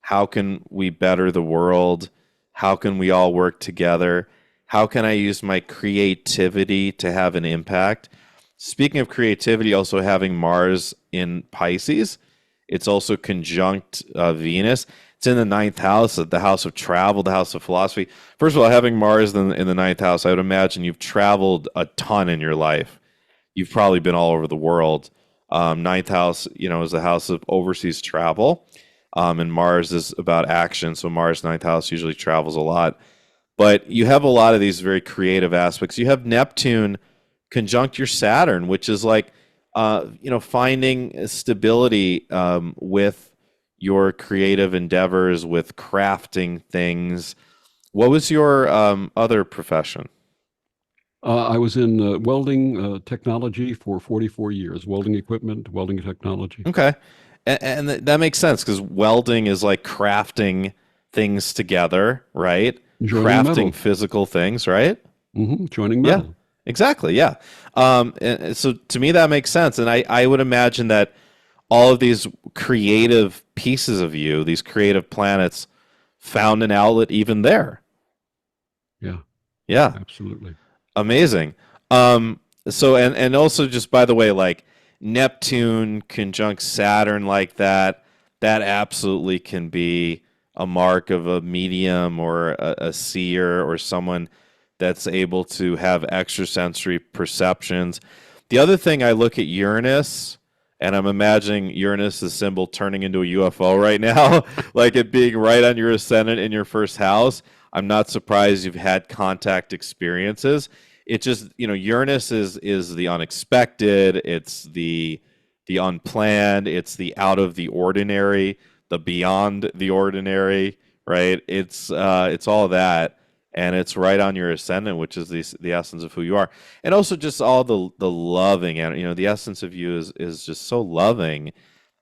Speaker 1: How can we better the world? How can we all work together? How can I use my creativity to have an impact? Speaking of creativity, also having Mars in Pisces, it's also conjunct Venus. It's in the ninth house, the house of travel, the house of philosophy. First of all, having Mars in the ninth house, I would imagine you've traveled a ton in your life. You've probably been all over the world. Ninth house, is the house of overseas travel, and Mars is about action. So Mars ninth house usually travels a lot. But you have a lot of these very creative aspects. You have Neptune conjunct your Saturn, which is like, finding stability with your creative endeavors, with crafting things. What was your other profession?
Speaker 2: I was in welding technology for 44 years, welding equipment, welding technology.
Speaker 1: Okay. And that makes sense because welding is like crafting things together, right?
Speaker 2: Joining
Speaker 1: Crafting
Speaker 2: metal.
Speaker 1: physical things, right?
Speaker 2: Joining
Speaker 1: Yeah,
Speaker 2: metal.
Speaker 1: exactly. Yeah. And so to me, that makes sense. And I would imagine that all of these creative pieces of you, these creative planets, found an outlet even there.
Speaker 2: Yeah,
Speaker 1: Yeah.
Speaker 2: absolutely.
Speaker 1: Amazing. So and also just by the way, like Neptune conjunct Saturn like that absolutely can be a mark of a medium or a seer or someone that's able to have extrasensory perceptions. The other thing, I look at Uranus and I'm imagining Uranus' symbol turning into a UFO right now, like it being right on your ascendant in your first house. I'm not surprised you've had contact experiences. It just, Uranus is the unexpected, it's the unplanned, it's the out of the ordinary, the beyond the ordinary, right? It's all that, and it's right on your ascendant, which is the essence of who you are, and also just all the loving, and the essence of you is just so loving.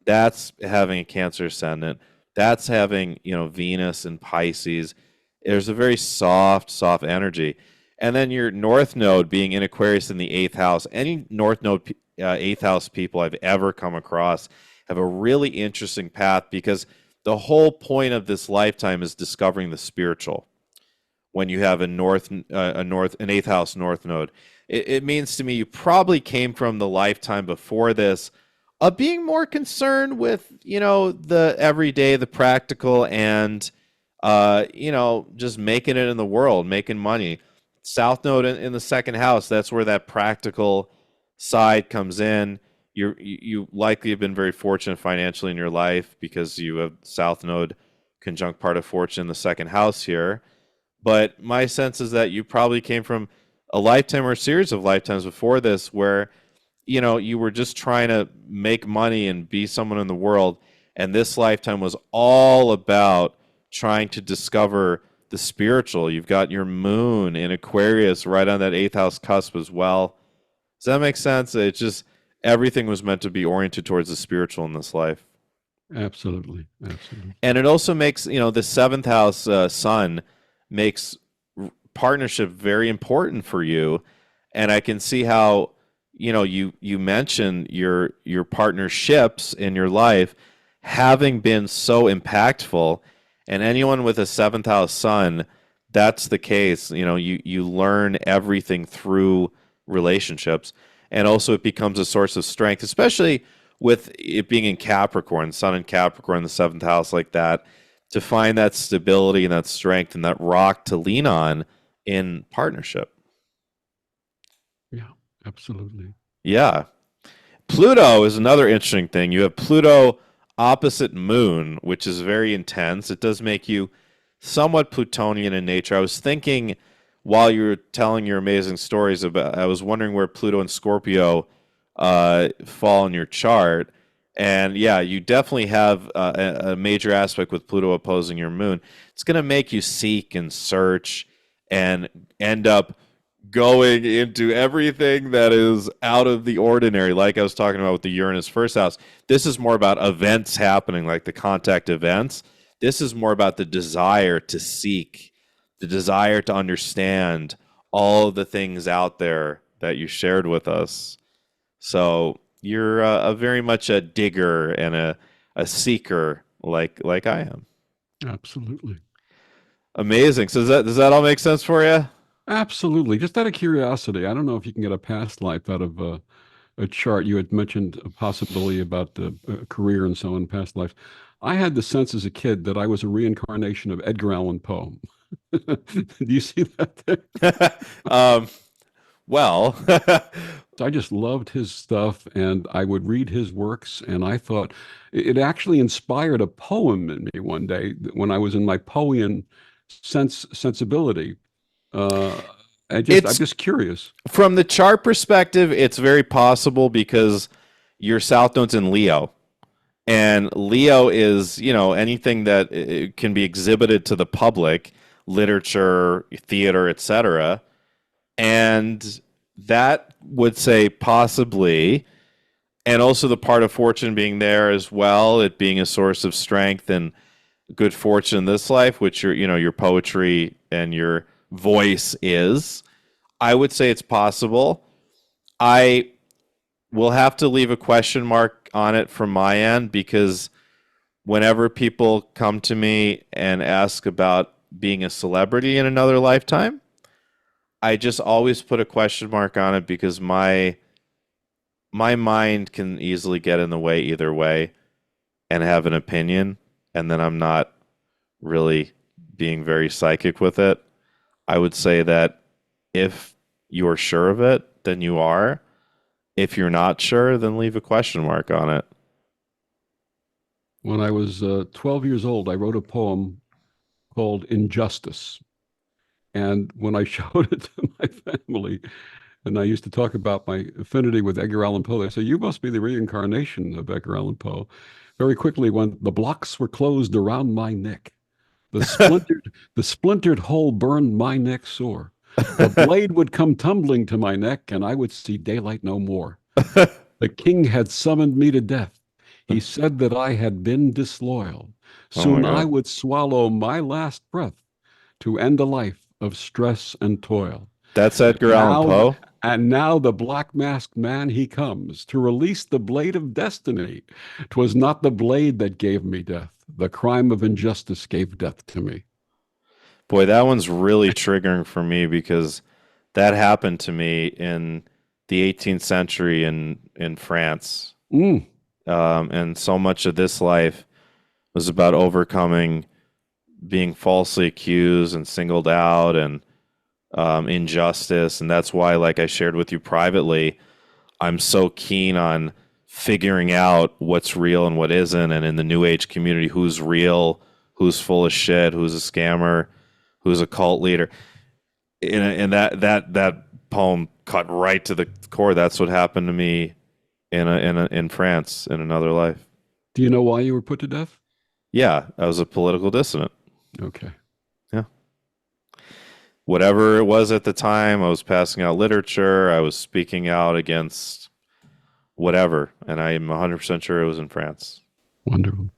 Speaker 1: That's having a Cancer ascendant. That's having Venus and Pisces. There's a very soft energy, and then your North Node being in Aquarius in the eighth house. Any North Node eighth house people I've ever come across have a really interesting path because the whole point of this lifetime is discovering the spiritual. When you have an eighth house North Node, it means to me you probably came from the lifetime before this of being more concerned with the everyday, the practical, and just making it in the world, making money. South Node in the second house, that's where that practical side comes in. You likely have been very fortunate financially in your life because you have South Node conjunct part of fortune in the second house here. But my sense is that you probably came from a lifetime or a series of lifetimes before this where you were just trying to make money and be someone in the world, and this lifetime was all about trying to discover the spiritual. You've got your moon in Aquarius right on that eighth house cusp as well. Does that make sense? It just everything was meant to be oriented towards the spiritual in this life.
Speaker 2: Absolutely. Absolutely.
Speaker 1: And it also makes, the seventh house sun makes partnership very important for you. And I can see how, you mentioned your partnerships in your life having been so impactful. And anyone with a seventh house sun, that's the case. You learn everything through relationships. And also it becomes a source of strength, especially with it being in Capricorn, Sun in Capricorn, the seventh house, like that, to find that stability and that strength and that rock to lean on in partnership.
Speaker 2: Yeah, absolutely.
Speaker 1: Yeah. Pluto is another interesting thing. You have Pluto opposite Moon, which is very intense. It does make you somewhat Plutonian in nature. I was thinking while you were telling your amazing stories about, I was wondering where Pluto and Scorpio fall in your chart. And yeah, you definitely have a major aspect with Pluto opposing your moon. It's going to make you seek and search and end up going into everything that is out of the ordinary, like I was talking about with the Uranus first house. This is more about events happening, like the contact events. This is more about the desire to seek, the desire to understand all of the things out there that you shared with us. So you're a very much a digger and a seeker, like I am.
Speaker 2: Absolutely.
Speaker 1: Amazing. So does that all make sense for you?
Speaker 2: Absolutely. Just out of curiosity, I don't know if you can get a past life out of a chart. You had mentioned a possibility about the career and so on, past lives. I had the sense as a kid that I was a reincarnation of Edgar Allan Poe. Do you see that there?
Speaker 1: um, well,
Speaker 2: I just loved his stuff, and I would read his works, and I thought it actually inspired a poem in me one day when I was in my Poean sensibility. Uh, I'm
Speaker 1: it's
Speaker 2: just curious.
Speaker 1: from the chart perspective, it's very possible because your South Node's in Leo. And Leo is, anything that can be exhibited to the public, literature, theater, etc. And that would say possibly, and also the part of fortune being there as well, it being a source of strength and good fortune in this life, which your poetry and your voice is. I would say it's possible. I will have to leave a question mark on it from my end because whenever people come to me and ask about being a celebrity in another lifetime, I just always put a question mark on it because my mind can easily get in the way either way and have an opinion, and then I'm not really being very psychic with it. I would say that if you're sure of it, then you are. If you're not sure, then leave a question mark on it.
Speaker 2: When I was 12 years old, I wrote a poem called Injustice. And when I showed it to my family, and I used to talk about my affinity with Edgar Allan Poe, they said, "You must be the reincarnation of Edgar Allan Poe." Very quickly, when the blocks were closed around my neck, the splintered hole burned my neck sore. The blade would come tumbling to my neck, and I would see daylight no more. The king had summoned me to death. He said that I had been disloyal.
Speaker 1: Oh my
Speaker 2: Soon I
Speaker 1: god.
Speaker 2: would swallow my last breath to end a life of stress and toil.
Speaker 1: That's Edgar Allan
Speaker 2: Now,
Speaker 1: Poe?
Speaker 2: now the black masked man he comes to release the blade of destiny. 'Twas not the blade that gave me death. The crime of injustice gave death to me.
Speaker 1: Boy, that one's really triggering for me because that happened to me in the 18th century in France.
Speaker 2: Mm,
Speaker 1: And so much of this life was about overcoming being falsely accused and singled out and injustice. And that's why, like I shared with you privately, I'm so keen on figuring out what's real and what isn't. And in the new age community, who's real, who's full of shit, who's a scammer, who's a cult leader. And that poem cut right to the core. That's what happened to me in France in another life.
Speaker 2: do you know why you were put to death?
Speaker 1: Yeah, I was a political dissident.
Speaker 2: Okay.
Speaker 1: Yeah. Whatever it was at the time, I was passing out literature, I was speaking out against whatever, and I am 100% sure it was in France.
Speaker 2: Wonderful.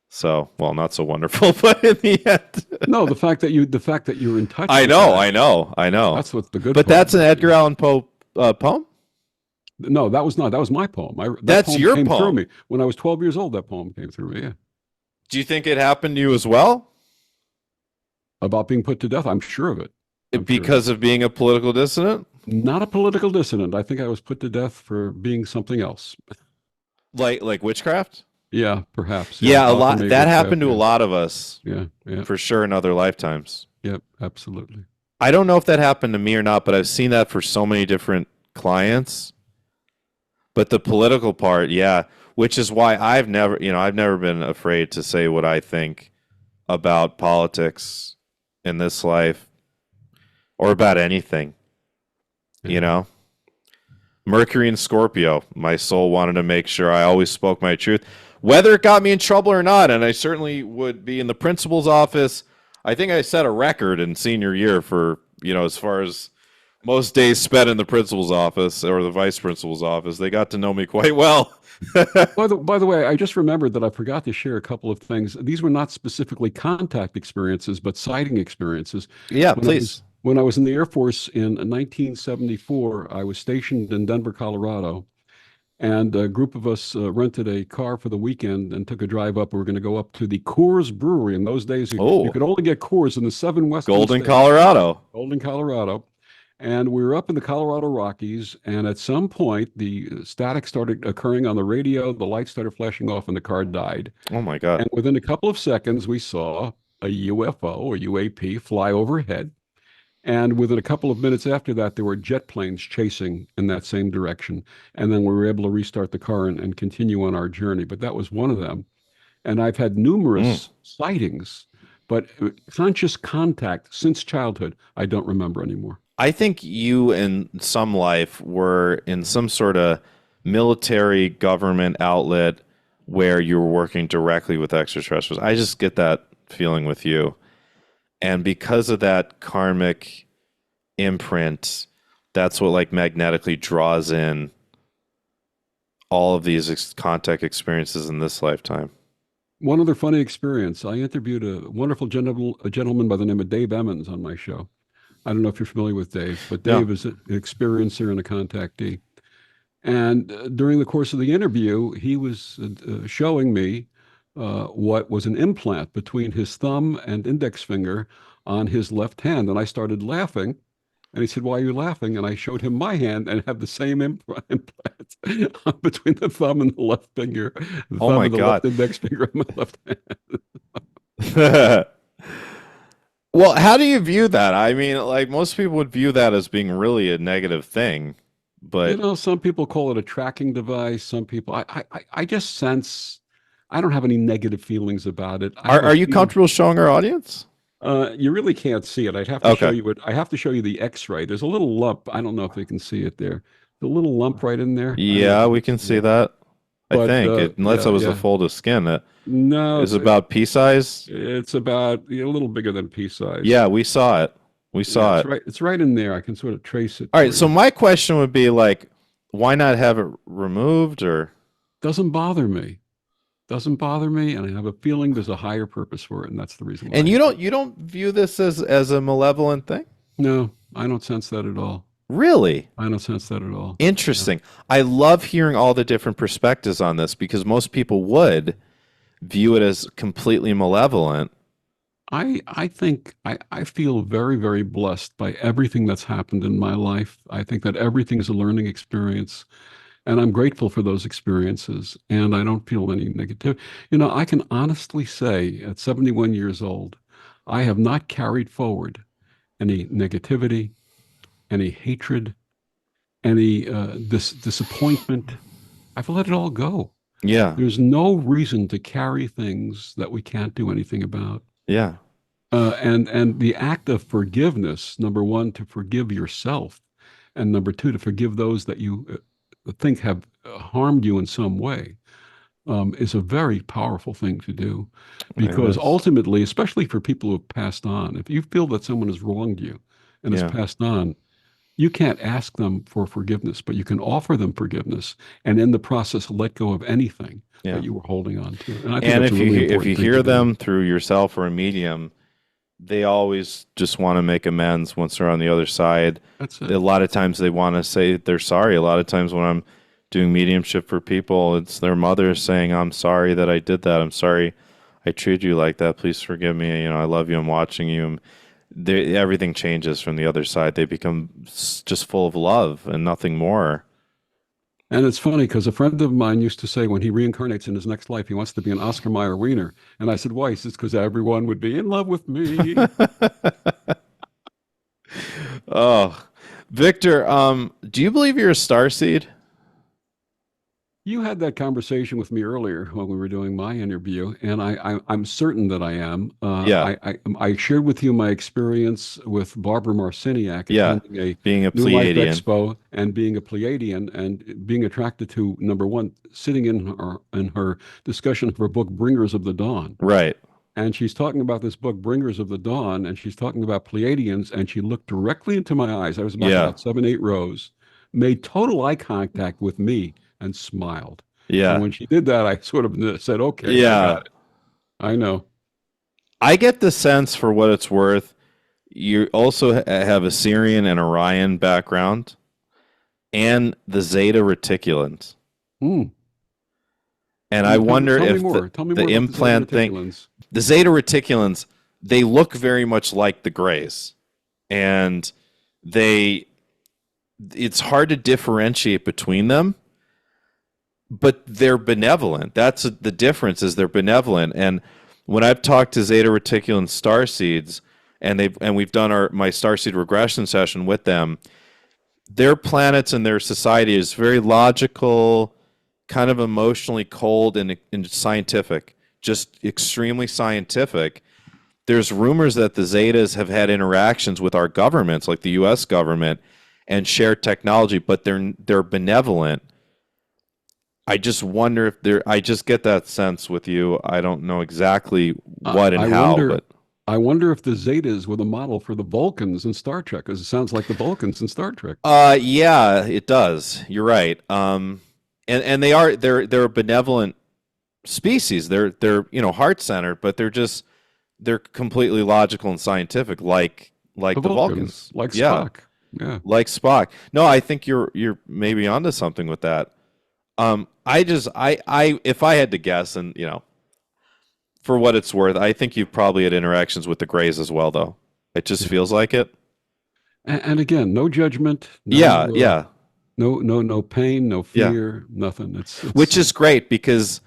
Speaker 1: So, well, not so wonderful, but in the end,
Speaker 2: No, the fact that you're in touch
Speaker 1: I
Speaker 2: with
Speaker 1: know,
Speaker 2: that,
Speaker 1: I know, I know.
Speaker 2: that's what's the good
Speaker 1: But
Speaker 2: part
Speaker 1: that's an
Speaker 2: about it.
Speaker 1: Edgar Allan Poe poem.
Speaker 2: No, that was not. That was my poem. That
Speaker 1: That's
Speaker 2: poem
Speaker 1: your
Speaker 2: came through
Speaker 1: poem.
Speaker 2: me when I was 12 years old. That poem came through me. Yeah,
Speaker 1: Do you think it happened to you as well?
Speaker 2: about being put to death. I'm sure of it. I'm sure of it.
Speaker 1: Because of being a political dissident?
Speaker 2: Not a political dissident. I think I was put to death for being something else.
Speaker 1: Like witchcraft?
Speaker 2: Yeah, perhaps. Yeah,
Speaker 1: Yeah, a lot
Speaker 2: alchemy,
Speaker 1: that
Speaker 2: witchcraft.
Speaker 1: happened to a
Speaker 2: Yeah,
Speaker 1: lot of us
Speaker 2: yeah, yeah,
Speaker 1: for sure in other lifetimes.
Speaker 2: yeah. Absolutely.
Speaker 1: I don't know if that happened to me or not, but I've seen that for so many different clients. But the political part, yeah, which is why I've never been afraid to say what I think about politics in this life or about anything, you
Speaker 2: Yeah.
Speaker 1: know? Mercury and Scorpio, my soul wanted to make sure I always spoke my truth, whether it got me in trouble or not. And I certainly would be in the principal's office. I think I set a record in senior year for, as far as most days spent in the principal's office or the vice principal's office. They got to know me quite well.
Speaker 2: By the way, I just remembered that I forgot to share a couple of things. These were not specifically contact experiences, but sighting experiences.
Speaker 1: Yeah,
Speaker 2: When I was
Speaker 1: please.
Speaker 2: when I was in the Air Force in 1974, I was stationed in Denver, Colorado, and a group of us rented a car for the weekend and took a drive up. We were going to go up to the Coors Brewery. In those days, you
Speaker 1: Oh,
Speaker 2: could only get Coors in the seven western
Speaker 1: Golden,
Speaker 2: states.
Speaker 1: Colorado.
Speaker 2: Golden, Colorado. And we were up in the Colorado Rockies, and at some point, the static started occurring on the radio, the lights started flashing off, and the car died.
Speaker 1: Oh my God.
Speaker 2: And within a couple of seconds, we saw a UFO or UAP fly overhead. And within a couple of minutes after that, there were jet planes chasing in that same direction. And then we were able to restart the car and continue on our journey. But that was one of them. And I've had
Speaker 1: Mm.
Speaker 2: numerous sightings, but conscious contact since childhood, I don't remember anymore.
Speaker 1: I think you in some life were in some sort of military government outlet where you were working directly with extraterrestrials. I just get that feeling with you. And because of that karmic imprint, that's what like magnetically draws in all of these contact experiences in this lifetime.
Speaker 2: One other funny experience. I interviewed a wonderful a gentleman by the name of Dave Emmons on my show. I don't know if you're familiar with Dave, but
Speaker 1: No.
Speaker 2: Dave is an experiencer and a contactee. And during the course of the interview, he was showing me what was an implant between his thumb and index finger on his left hand. And I started laughing. And he said, "Why are you laughing?" And I showed him my hand and have the same implant between the thumb and the left finger, the
Speaker 1: Oh
Speaker 2: thumb
Speaker 1: my
Speaker 2: and the left
Speaker 1: God.
Speaker 2: index finger on my left hand.
Speaker 1: Well, how do you view that? I mean, like most people would view that as being really a negative thing,
Speaker 2: You
Speaker 1: but
Speaker 2: know, some people call it a tracking device. Some people, I just sense, I don't have any negative feelings about it. I have a
Speaker 1: are you
Speaker 2: feeling.
Speaker 1: comfortable showing our audience?
Speaker 2: You really can't see it. I'd have to show
Speaker 1: Okay.
Speaker 2: you it. I have to show you the X-ray. There's a little lump. I don't know if they can see it there. The little lump right in there. I don't know if
Speaker 1: Yeah,
Speaker 2: you
Speaker 1: we
Speaker 2: can
Speaker 1: can
Speaker 2: see
Speaker 1: see
Speaker 2: it.
Speaker 1: that. I
Speaker 2: But
Speaker 1: think unless
Speaker 2: yeah,
Speaker 1: it was a
Speaker 2: yeah.
Speaker 1: fold of skin that
Speaker 2: No,
Speaker 1: is about pea size.
Speaker 2: it's about a little bigger than pea size.
Speaker 1: Yeah, we saw it. We
Speaker 2: Yeah,
Speaker 1: saw it.
Speaker 2: it's right in there. I can sort of trace it
Speaker 1: All
Speaker 2: for
Speaker 1: right, so
Speaker 2: you.
Speaker 1: my question would be like, why not have it removed or
Speaker 2: Doesn't bother me. Doesn't bother me, and I have a feeling there's a higher purpose for it, and that's the reason why
Speaker 1: and
Speaker 2: I have it.
Speaker 1: you don't view this as a malevolent thing?
Speaker 2: No, I don't sense that at all.
Speaker 1: Really?
Speaker 2: I don't sense that at all. No.
Speaker 1: Interesting. I love hearing all the different perspectives on this because most people would view it as completely malevolent.
Speaker 2: I think I feel very, very blessed by everything that's happened in my life. I think that everything is a learning experience, and I'm grateful for those experiences, and I don't feel any negative. You know, I can honestly say at 71 years old, I have not carried forward any negativity, any hatred, any disappointment. I've let it all go.
Speaker 1: Yeah.
Speaker 2: There's no reason to carry things that we can't do anything about.
Speaker 1: Yeah.
Speaker 2: And the act of forgiveness, number one, to forgive yourself, and number two, to forgive those that you think have harmed you in some way, is a very powerful thing to do.
Speaker 1: It
Speaker 2: Because
Speaker 1: is.
Speaker 2: ultimately, especially for people who have passed on, if you feel that someone has wronged you and has
Speaker 1: Yeah.
Speaker 2: passed on, You can't ask them for forgiveness, but you can offer them forgiveness, and in the process, let go of anything
Speaker 1: Yeah.
Speaker 2: that you were holding on to. And I think
Speaker 1: And
Speaker 2: that's a really
Speaker 1: if you
Speaker 2: important thing to
Speaker 1: hear
Speaker 2: do.
Speaker 1: them through yourself or a medium, they always just want to make amends once they're on the other side.
Speaker 2: That's
Speaker 1: A
Speaker 2: it.
Speaker 1: lot of times they want to say they're sorry. A lot of times when I'm doing mediumship for people, it's their mother saying, "I'm sorry that I did that. I'm sorry I treated you like that. Please forgive me. You know, I love you. I'm watching you." Everything changes from the other side. They become just full of love and nothing more.
Speaker 2: And it's funny because a friend of mine used to say when he reincarnates in his next life, he wants to be an Oscar Mayer Wiener. And I said, why? He says, because everyone would be in love with me.
Speaker 1: Oh, Victor, do you believe you're a star seed?
Speaker 2: You had that conversation with me earlier when we were doing my interview, and I'm certain that I am.
Speaker 1: Yeah,
Speaker 2: I shared with you my experience with Barbara Marciniak
Speaker 1: yeah.
Speaker 2: attending a
Speaker 1: Being a
Speaker 2: New Life
Speaker 1: Pleiadian.
Speaker 2: Expo and being a Pleiadian and being attracted to, number one, sitting in her discussion of her book, Bringers of the Dawn.
Speaker 1: Right.
Speaker 2: And she's talking about this book, Bringers of the Dawn, and she's talking about Pleiadians, and she looked directly into my eyes. I was back
Speaker 1: Yeah.
Speaker 2: about 7, 8 rows, made total eye contact with me, and smiled. And
Speaker 1: Yeah.
Speaker 2: when she did that, I sort of said, okay, I
Speaker 1: Yeah.
Speaker 2: got it. I know.
Speaker 1: I get the sense, for what it's worth, you also have a Syrian and Orion background and the Zeta Reticulans.
Speaker 2: Hmm.
Speaker 1: And I wonder
Speaker 2: Tell me
Speaker 1: if
Speaker 2: more. Tell me
Speaker 1: the
Speaker 2: more about the Zeta
Speaker 1: implant thing,
Speaker 2: Reticulans.
Speaker 1: the Zeta Reticulans, they look very much like the Greys. And they, it's hard to differentiate between them, but they're benevolent. That's the difference, is they're benevolent. And when I've talked to Zeta Reticulan starseeds, and we've done my starseed regression session with them, their planets and their society is very logical, kind of emotionally cold and scientific, just extremely scientific. There's rumors that the Zetas have had interactions with our governments, like the U.S. government, and share technology, but they're benevolent. I just wonder if they're. I just get that sense with you. I don't know exactly
Speaker 2: I,
Speaker 1: what and
Speaker 2: I
Speaker 1: how,
Speaker 2: wonder.
Speaker 1: but
Speaker 2: I wonder if the Zetas were the model for the Vulcans in Star Trek, because it sounds like the Vulcans in Star Trek.
Speaker 1: yeah, it does. You're right. And they're a benevolent species. They're heart centered, but they're completely logical and scientific,
Speaker 2: The
Speaker 1: like the
Speaker 2: Vulcans,
Speaker 1: Vulcans.
Speaker 2: like
Speaker 1: Yeah,
Speaker 2: Spock. Yeah.
Speaker 1: like Spock. No, I think you're maybe onto something with that. I if I had to guess, and for what it's worth, I think you've probably had interactions with the Greys as well, though. It just
Speaker 2: Yeah.
Speaker 1: feels like it.
Speaker 2: And again, no judgment,
Speaker 1: Yeah,
Speaker 2: no,
Speaker 1: yeah,
Speaker 2: no pain, no
Speaker 1: yeah.
Speaker 2: fear, nothing.
Speaker 1: Which
Speaker 2: It's
Speaker 1: is great, because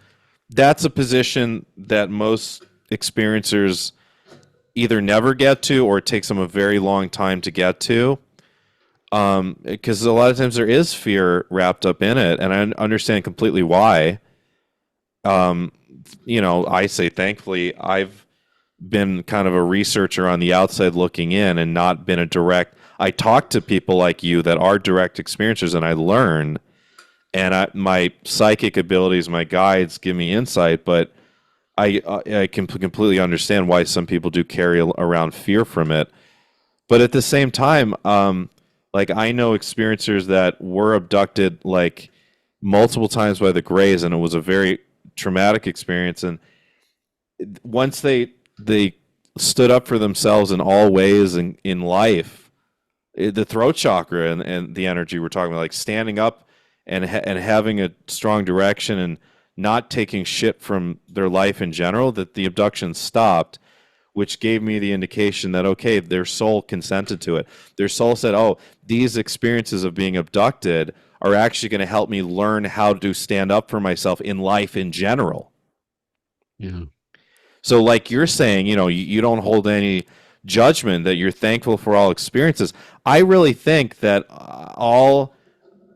Speaker 1: that's a position that most experiencers either never get to, or it takes them a very long time to get to. Because a lot of times there is fear wrapped up in it, and I understand completely why. Um, I say thankfully I've been kind of a researcher on the outside looking in, and not been a direct. I talk to people like you that are direct experiencers, and I learn, and my psychic abilities, my guides give me insight, but I can completely understand why some people do carry around fear from it. But at the same time, like, I know experiencers that were abducted like multiple times by the Greys, and it was a very traumatic experience. And once they stood up for themselves in all ways in life, the throat chakra and the energy we're talking about, like standing up and having a strong direction and not taking shit from their life in general, that the abduction stopped, which gave me the indication that, okay, their soul consented to it. Their soul said, oh, these experiences of being abducted are actually going to help me learn how to stand up for myself in life in general.
Speaker 2: yeah.
Speaker 1: So, like you're saying, you don't hold any judgment, that you're thankful for all experiences. I really think that all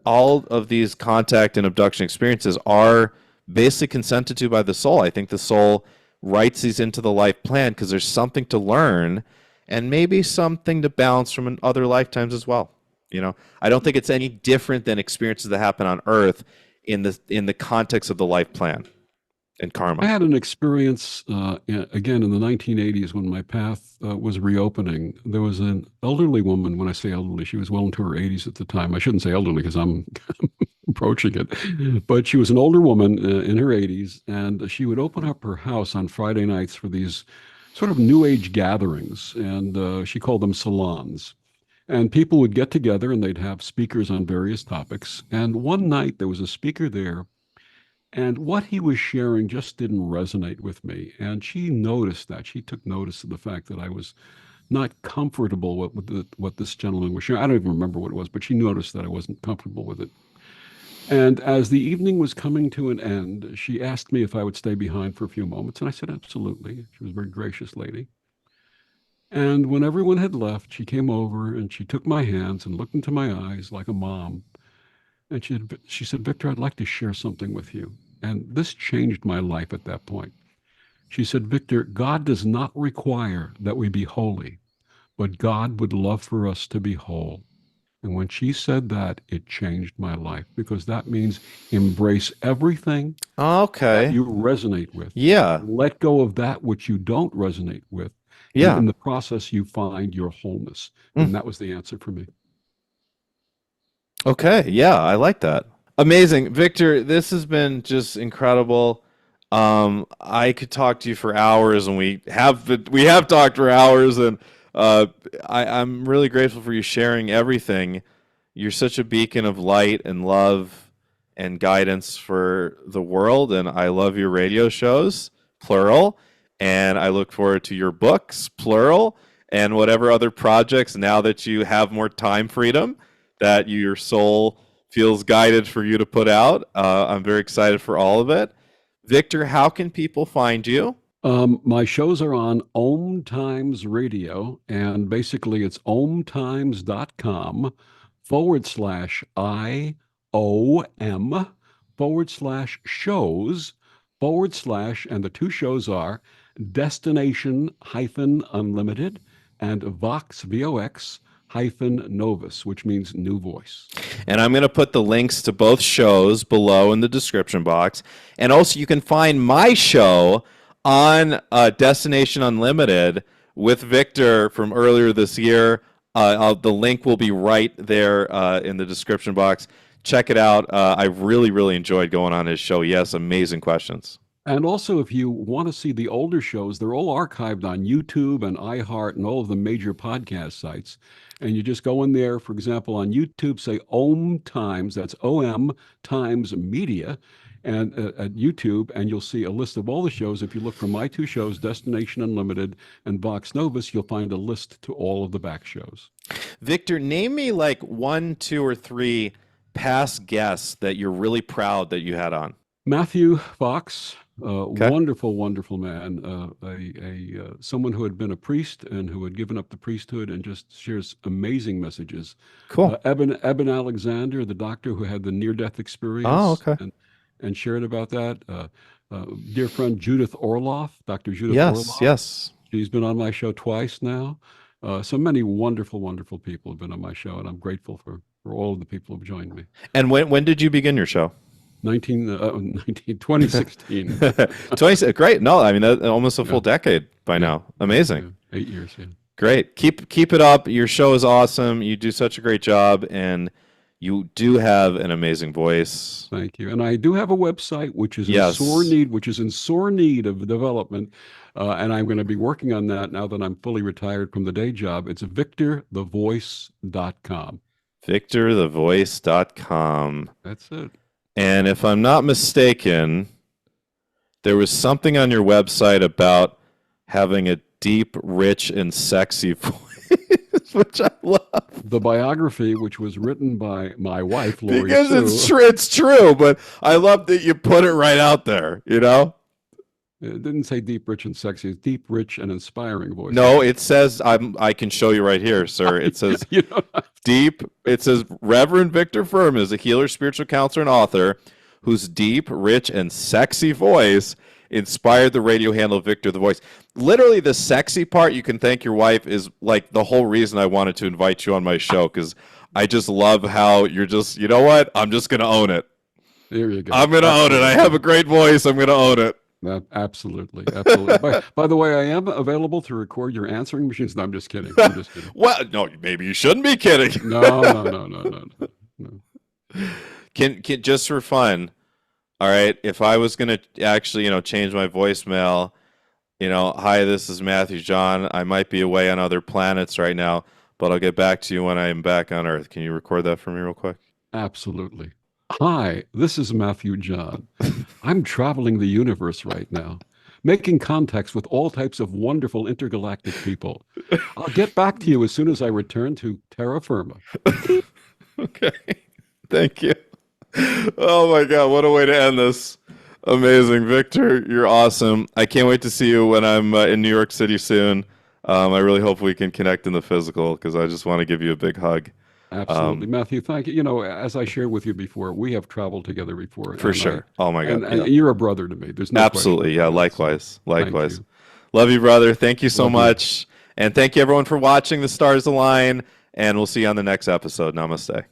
Speaker 1: of these contact and abduction experiences are basically consented to by the soul. I think the soul writes these into the life plan because there's something to learn, and maybe something to balance from other lifetimes as well. I don't think it's any different than experiences that happen on Earth in the context of the life plan. and
Speaker 2: I
Speaker 1: karma.
Speaker 2: had an experience again in the 1980s when my path was reopening. There was an elderly woman. When I say elderly, she was well into her 80s at the time. I shouldn't say elderly because I'm approaching it, but she was an older woman in her 80s, and she would open up her house on Friday nights for these sort of New Age gatherings, and she called them salons. And people would get together and they'd have speakers on various topics. And one night there was a speaker there, and what he was sharing just didn't resonate with me. And she noticed that. She took notice of the fact that I was not comfortable with what this gentleman was sharing. I don't even remember what it was, but she noticed that I wasn't comfortable with it. And as the evening was coming to an end, she asked me if I would stay behind for a few moments. And I said, absolutely. She was a very gracious lady. And when everyone had left, she came over and she took my hands and looked into my eyes like a mom. And she said, Victor, I'd like to share something with you. And this changed my life at that point. She said, Victor, God does not require that we be holy, but God would love for us to be whole. And when she said that, it changed my life because that means embrace everything that
Speaker 1: Okay.
Speaker 2: you resonate with
Speaker 1: Yeah.
Speaker 2: and let go of that which you don't resonate with. And
Speaker 1: Yeah.
Speaker 2: in the process, you find your wholeness.
Speaker 1: Mm.
Speaker 2: And that was the answer for me.
Speaker 1: Okay. Yeah, I like that. Amazing. Victor, this has been just incredible. I could talk to you for hours, and we have talked for hours, and uh, I'm really grateful for you sharing everything. You're such a beacon of light and love and guidance for the world, and I love your radio shows, plural, and I look forward to your books, plural, and whatever other projects now that you have more time freedom that your soul feels guided for you to put out. I'm very excited for all of it. Victor, how can people find you?
Speaker 2: My shows are on Om Times Radio, and basically it's omtimes.com/IOM/shows/ and the two shows are Destination hyphen Unlimited and Vox hyphen Novus, which means new voice.
Speaker 1: And I'm going to put the links to both shows below in the description box. And also, you can find my show on Destination Unlimited with Victor from earlier this year. The link will be right there in the description box. Check it out. I really, really enjoyed going on his show. Yes, amazing questions.
Speaker 2: And also, if you want to see the older shows, they're all archived on YouTube and iHeart and all of the major podcast sites. And you just go in there, for example, on YouTube, say Om Times, that's OM Times Media, and at YouTube, and you'll see a list of all the shows. If you look for my two shows, Destination Unlimited and Vox Novus, you'll find a list to all of the back shows.
Speaker 1: Victor, name me like one, two, or three past guests that you're really proud that you had on.
Speaker 2: Matthew Fox,
Speaker 1: Okay.
Speaker 2: wonderful, wonderful man, someone who had been a priest and who had given up the priesthood and just shares amazing messages.
Speaker 1: Cool.
Speaker 2: Eben Alexander, the doctor who had the near-death
Speaker 1: Oh,
Speaker 2: experience
Speaker 1: okay.
Speaker 2: and shared about that. Dear friend Judith Orloff, Dr. Judith
Speaker 1: Yes,
Speaker 2: Orloff,
Speaker 1: yes.
Speaker 2: she's been on my show twice now. So many wonderful, wonderful people have been on my show, and I'm grateful for all of the people who have joined me.
Speaker 1: And when did you begin your show?
Speaker 2: 2016.
Speaker 1: 20, great. No, I mean almost a full
Speaker 2: Yeah.
Speaker 1: decade by
Speaker 2: Yeah.
Speaker 1: now. Amazing.
Speaker 2: Yeah. 8 years, yeah.
Speaker 1: Great. Keep it up. Your show is awesome. You do such a great job, and you do have an amazing voice.
Speaker 2: Thank you. And I do have a website which is
Speaker 1: Yes.
Speaker 2: in sore need of development. And I'm going to be working on that now that I'm fully retired from the day job. It's victorthevoice.com.
Speaker 1: VictorTheVoice.com.
Speaker 2: That's it.
Speaker 1: And if I'm not mistaken, there was something on your website about having a deep, rich, and sexy voice, which I love.
Speaker 2: The biography, which was written by my wife, Lori
Speaker 1: Because
Speaker 2: Sue.
Speaker 1: it's true, but I love that you put it right out there, you know?
Speaker 2: It didn't say deep, rich, and sexy. It's deep, rich, and inspiring voice.
Speaker 1: No, it says I can show you right here, sir. It says
Speaker 2: You don't have to-
Speaker 1: deep. It says Reverend Victor Fuhrman is a healer, spiritual counselor, and author whose deep, rich, and sexy voice inspired the radio handle Victor the Voice. Literally, the sexy part, you can thank your wife, is like the whole reason I wanted to invite you on my show, because I just love how you're just, you know what? I'm just going to own it.
Speaker 2: There you go.
Speaker 1: I'm going to own it. I have a great voice. I'm going to own it.
Speaker 2: Absolutely, absolutely. By the way, I am available to record your answering machines. No, I'm just kidding. I'm just kidding.
Speaker 1: Well, no, maybe you shouldn't be kidding.
Speaker 2: No, no, no, no, no, no, no.
Speaker 1: Can just for fun, all right, if I was going to actually, change my voicemail, hi, this is Matthew John. I might be away on other planets right now, but I'll get back to you when I'm back on Earth. Can you record that for me real quick?
Speaker 2: Absolutely. Hi, this is Matthew John. I'm traveling the universe right now, making contacts with all types of wonderful intergalactic people. I'll get back to you as soon as I return to terra firma.
Speaker 1: Okay. Thank you. Oh my God, what a way to end this. Amazing. Victor, you're awesome. I can't wait to see you when I'm in New York City soon. I really hope we can connect in the physical because I just want to give you a big hug.
Speaker 2: Absolutely. Matthew, thank you. As I shared with you before, we have traveled together before.
Speaker 1: For sure. Oh my God.
Speaker 2: And you're a brother to me. There's no
Speaker 1: Absolutely.
Speaker 2: question.
Speaker 1: Yeah, likewise. Likewise.
Speaker 2: You.
Speaker 1: Love you, brother. Thank you so
Speaker 2: Love
Speaker 1: much. And thank you everyone for watching The Stars Align. And we'll see you on the next episode. Namaste.